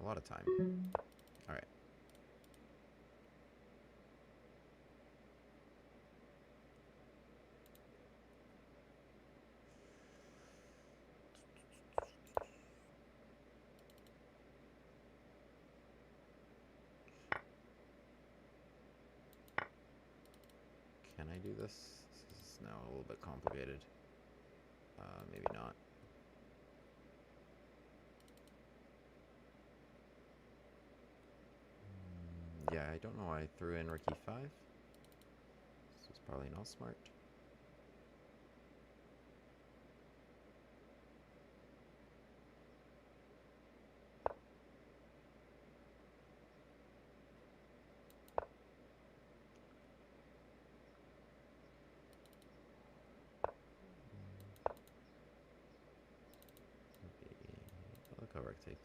a lot of time. Alright. Can I do this? This is now a little bit complicated. Maybe not. Yeah, I don't know why I threw in rook E5. This is probably not smart. Cover takes.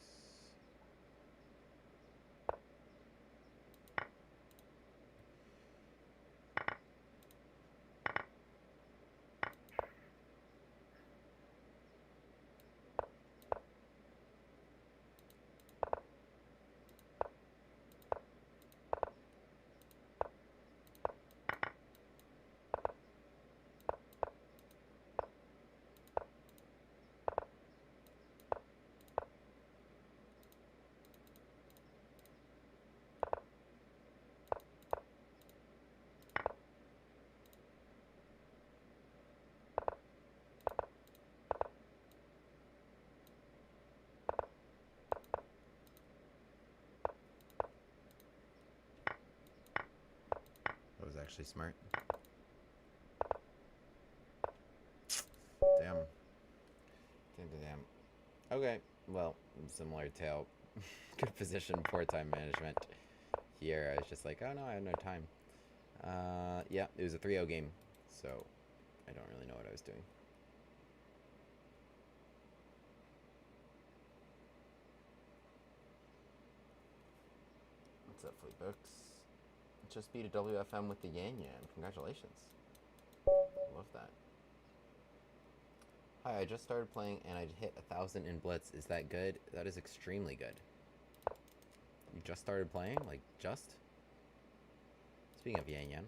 That was actually smart. Damn. Damn. Okay, well, similar tale. Good position, poor time management. Here, I was just like, oh no, I had no time. Yeah, it was a 3-0 game, so I don't really know what I was doing. What's up, Fleetbooks? Just beat a WFM with the Yan Yan. Congratulations. Love that. Hi, I just started playing and I hit 1,000 in Blitz. Is that good? That is extremely good. You just started playing? Like, just? Speaking of Yan Yan.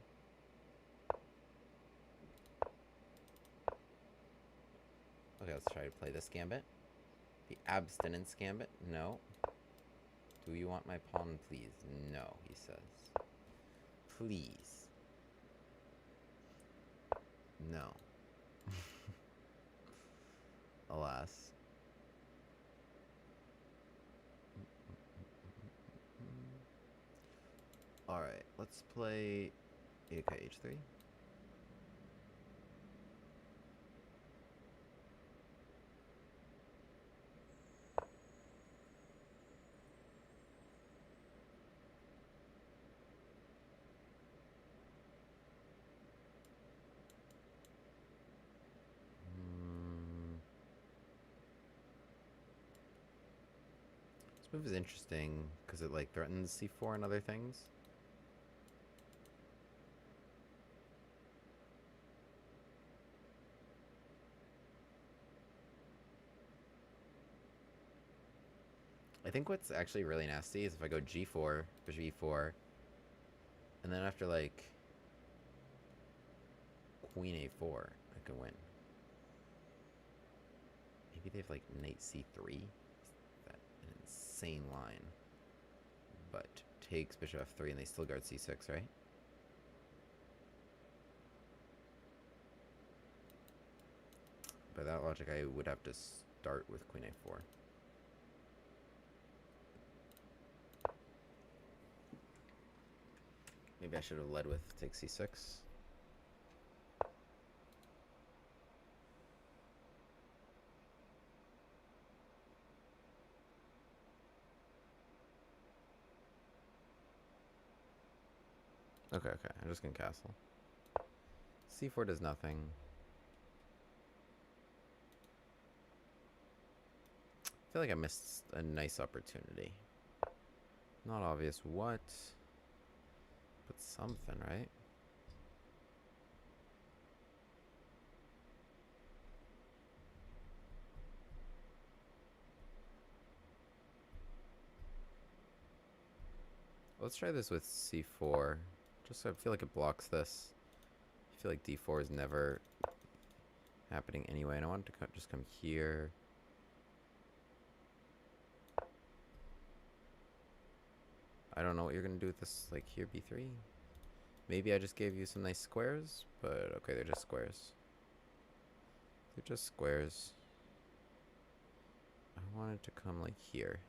Okay, let's try to play this Gambit. The Abstinence Gambit? No. Do you want my pawn, please? No, he says. Please. No. Alas. Alright, let's play AK-H3. This move is interesting because it like threatens C4 and other things. I think what's actually really nasty is if I go G4, bishop E4, and then after like Queen A4, I could win. Maybe they have like Knight C3. That an insane line, but takes bishop F3 and they still guard C6, right? By that logic, I would have to start with Queen A4. Maybe I should have led with take C6. Okay, I'm just gonna castle. C4 does nothing. I feel like I missed a nice opportunity. Not obvious what, but something, right? Let's try this with C4. Just so I feel like it blocks this. I feel like D4 is never happening anyway, and I want it to just come here. I don't know what you're gonna do with this, like here, B3. Maybe I just gave you some nice squares, but okay, they're just squares. They're just squares. I want it to come like here.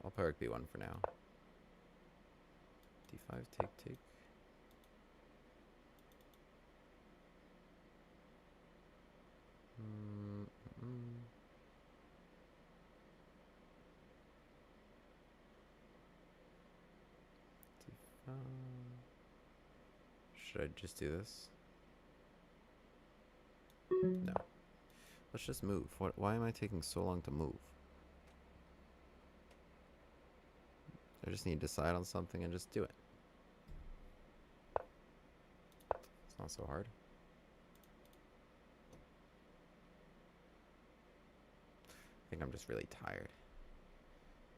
I'll play B1 for now. D5, take. Should I just do this? No. Let's just move. Why am I taking so long to move? I just need to decide on something and just do it. It's not so hard. I think I'm just really tired.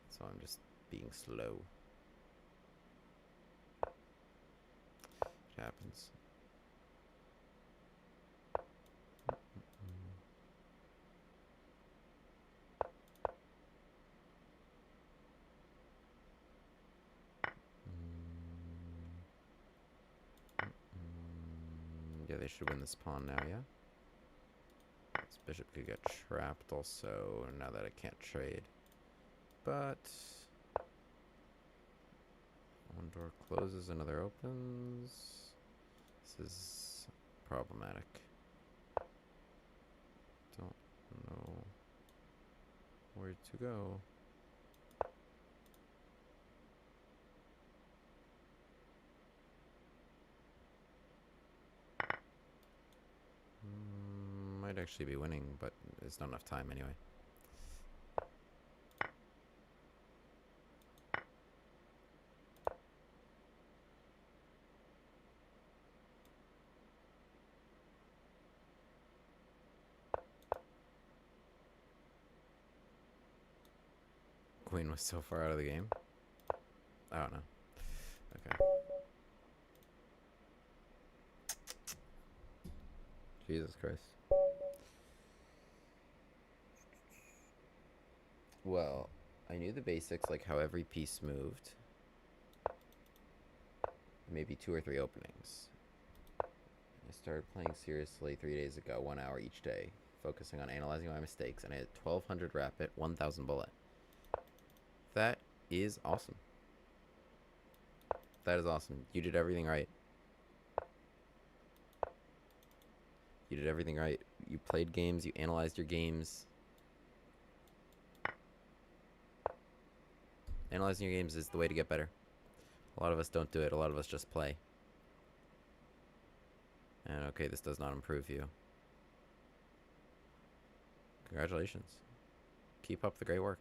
So I'm just being slow. It happens. Yeah, they should win this pawn now, yeah? This bishop could get trapped also, now that I can't trade. But one door closes, another opens. This is problematic. Don't know where to go. Might actually be winning, but it's not enough time anyway. Queen was so far out of the game. I don't know. Okay. Jesus Christ. Well, I knew the basics, like how every piece moved. Maybe 2 or 3 openings. I started playing seriously 3 days ago, 1 hour each day, focusing on analyzing my mistakes, and I had 1200 rapid, 1000 bullet. That is awesome. That is awesome. You did everything right. You did everything right. You played games, you analyzed your games. Analyzing your games is the way to get better. A lot of us don't do it. A lot of us just play. And okay, this does not improve you. Congratulations. Keep up the great work.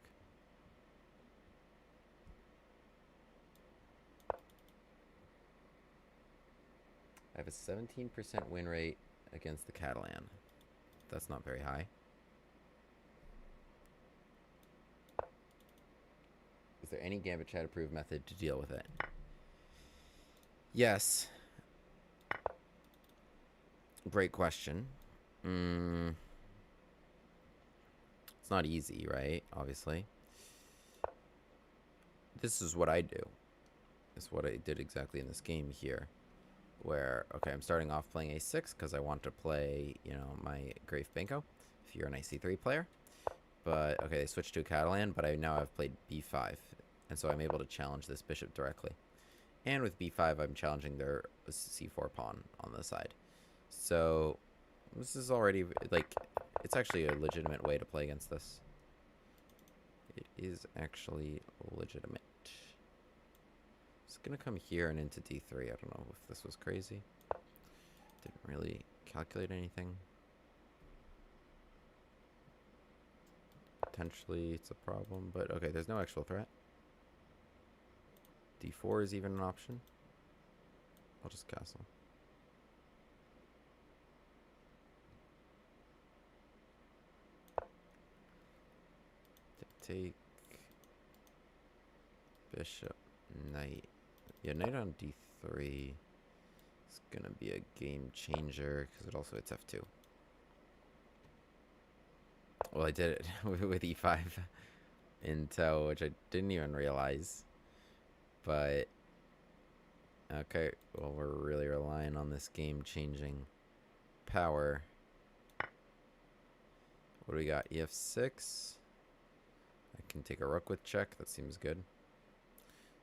I have a 17% win rate against the Catalan. That's not very high. Is there any Gambit chat approved method to deal with it? Yes. Great question. It's not easy, right? Obviously. This is what I do. This is what I did exactly in this game here. Where, okay, I'm starting off playing a6 because I want to play, you know, my Graf Benko, if you're an IC3 player. But, okay, they switched to a Catalan, but I now have played b5. And so I'm able to challenge this bishop directly. And with b5, I'm challenging their c4 pawn on the side. So, this is already, like, it's actually a legitimate way to play against this. It is actually legitimate. It's gonna come here and into d3. I don't know if this was crazy. Didn't really calculate anything. Potentially it's a problem, but okay, there's no actual threat. d4 is even an option. I'll just castle. Take bishop, knight. Yeah, knight on d3 is gonna be a game changer because it also hits f2. Well, I did it with e5 in tow, which I didn't even realize. But okay, well, we're really relying on this game-changing power. What do we got? ef6. I can take a rook with check. That seems good.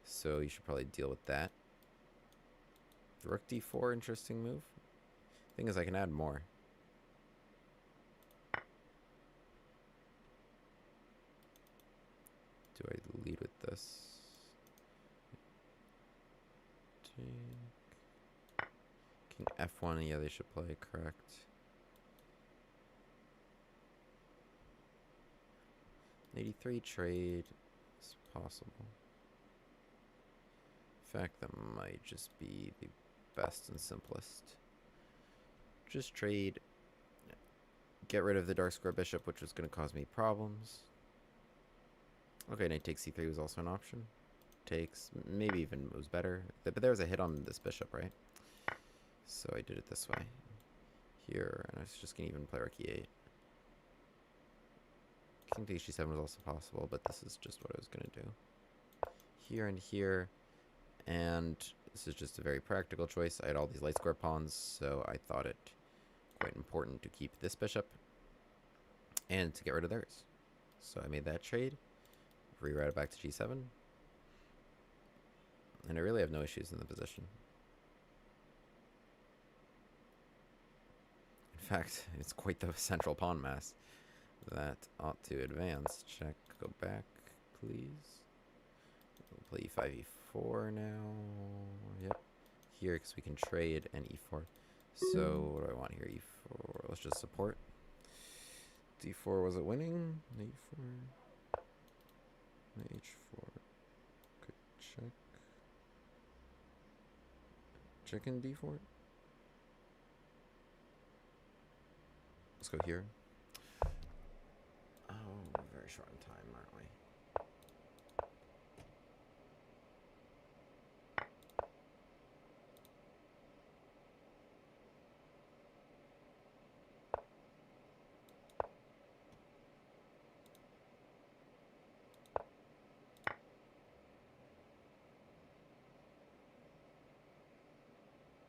So you should probably deal with that. Rook d4, interesting move. Thing is, I can add more. Do I lead with this? King f1, yeah, they should play, correct. 83 trade is possible. In fact, that might just be the best and simplest. Just trade. Get rid of the dark square bishop, which was going to cause me problems. Okay, knight takes c3 was also an option. Takes, maybe even was better. But there was a hit on this bishop, right? So I did it this way. Here, and I was just going to even play rook e8. King takes g7 was also possible, but this is just what I was going to do. Here and here, and this is just a very practical choice. I had all these light square pawns, so I thought it quite important to keep this bishop and to get rid of theirs. So I made that trade, reroute it back to g7, and I really have no issues in the position. In fact, it's quite the central pawn mass. That ought to advance. Check, go back, please. We'll play e5, e4 now. Yep. Here, because we can trade, and e4. So, what do I want here? e4. Let's just support. d4, was it winning? e4. h4. Good check. Check in d4. Let's go here. Oh, very short on time, aren't we?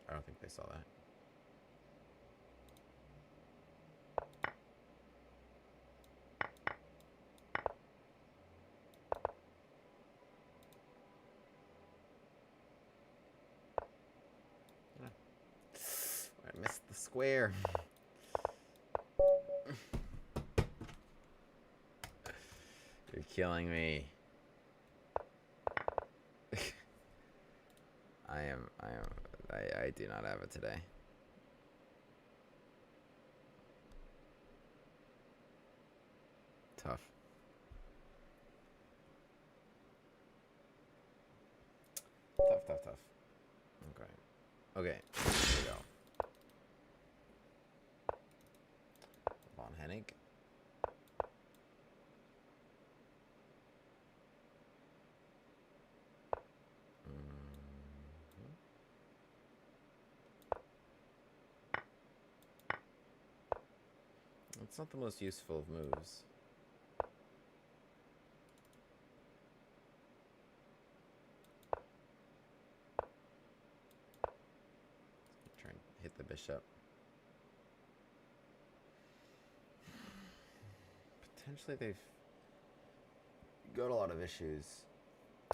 I don't think they saw that. I missed the square. You're killing me. I do not have it today. Tough. Tough. Okay. Okay, here we go. Von Hennig. It's not the most useful of moves. Try and hit the bishop. Potentially they've got a lot of issues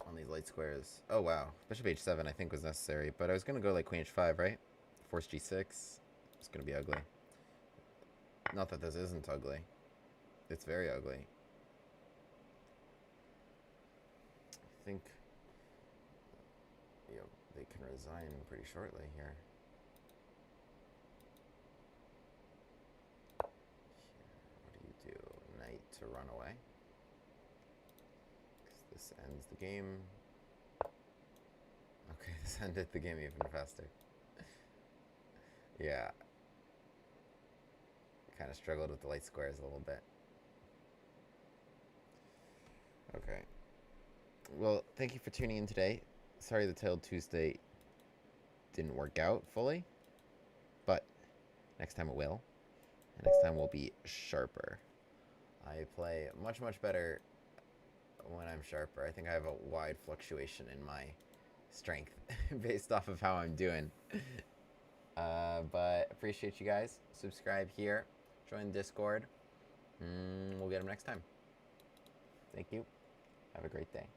on these light squares. Oh wow, bishop h7 I think was necessary, but I was gonna go like queen h5, right? Force g6. It's gonna be ugly. Not that this isn't ugly. It's very ugly. I think, you know, they can resign pretty shortly here. What do? Knight to run away. Because this ends the game. Okay, this ended the game even faster. Yeah. Kind of struggled with the light squares a little bit. Okay. Well, thank you for tuning in today. Sorry the Titled Tuesday didn't work out fully, but next time it will. And next time will be sharper. I play much better when I'm sharper. I think I have a wide fluctuation in my strength based off of how I'm doing. But appreciate you guys. Subscribe here. Join Discord. We'll get them next time. Thank you. Have a great day.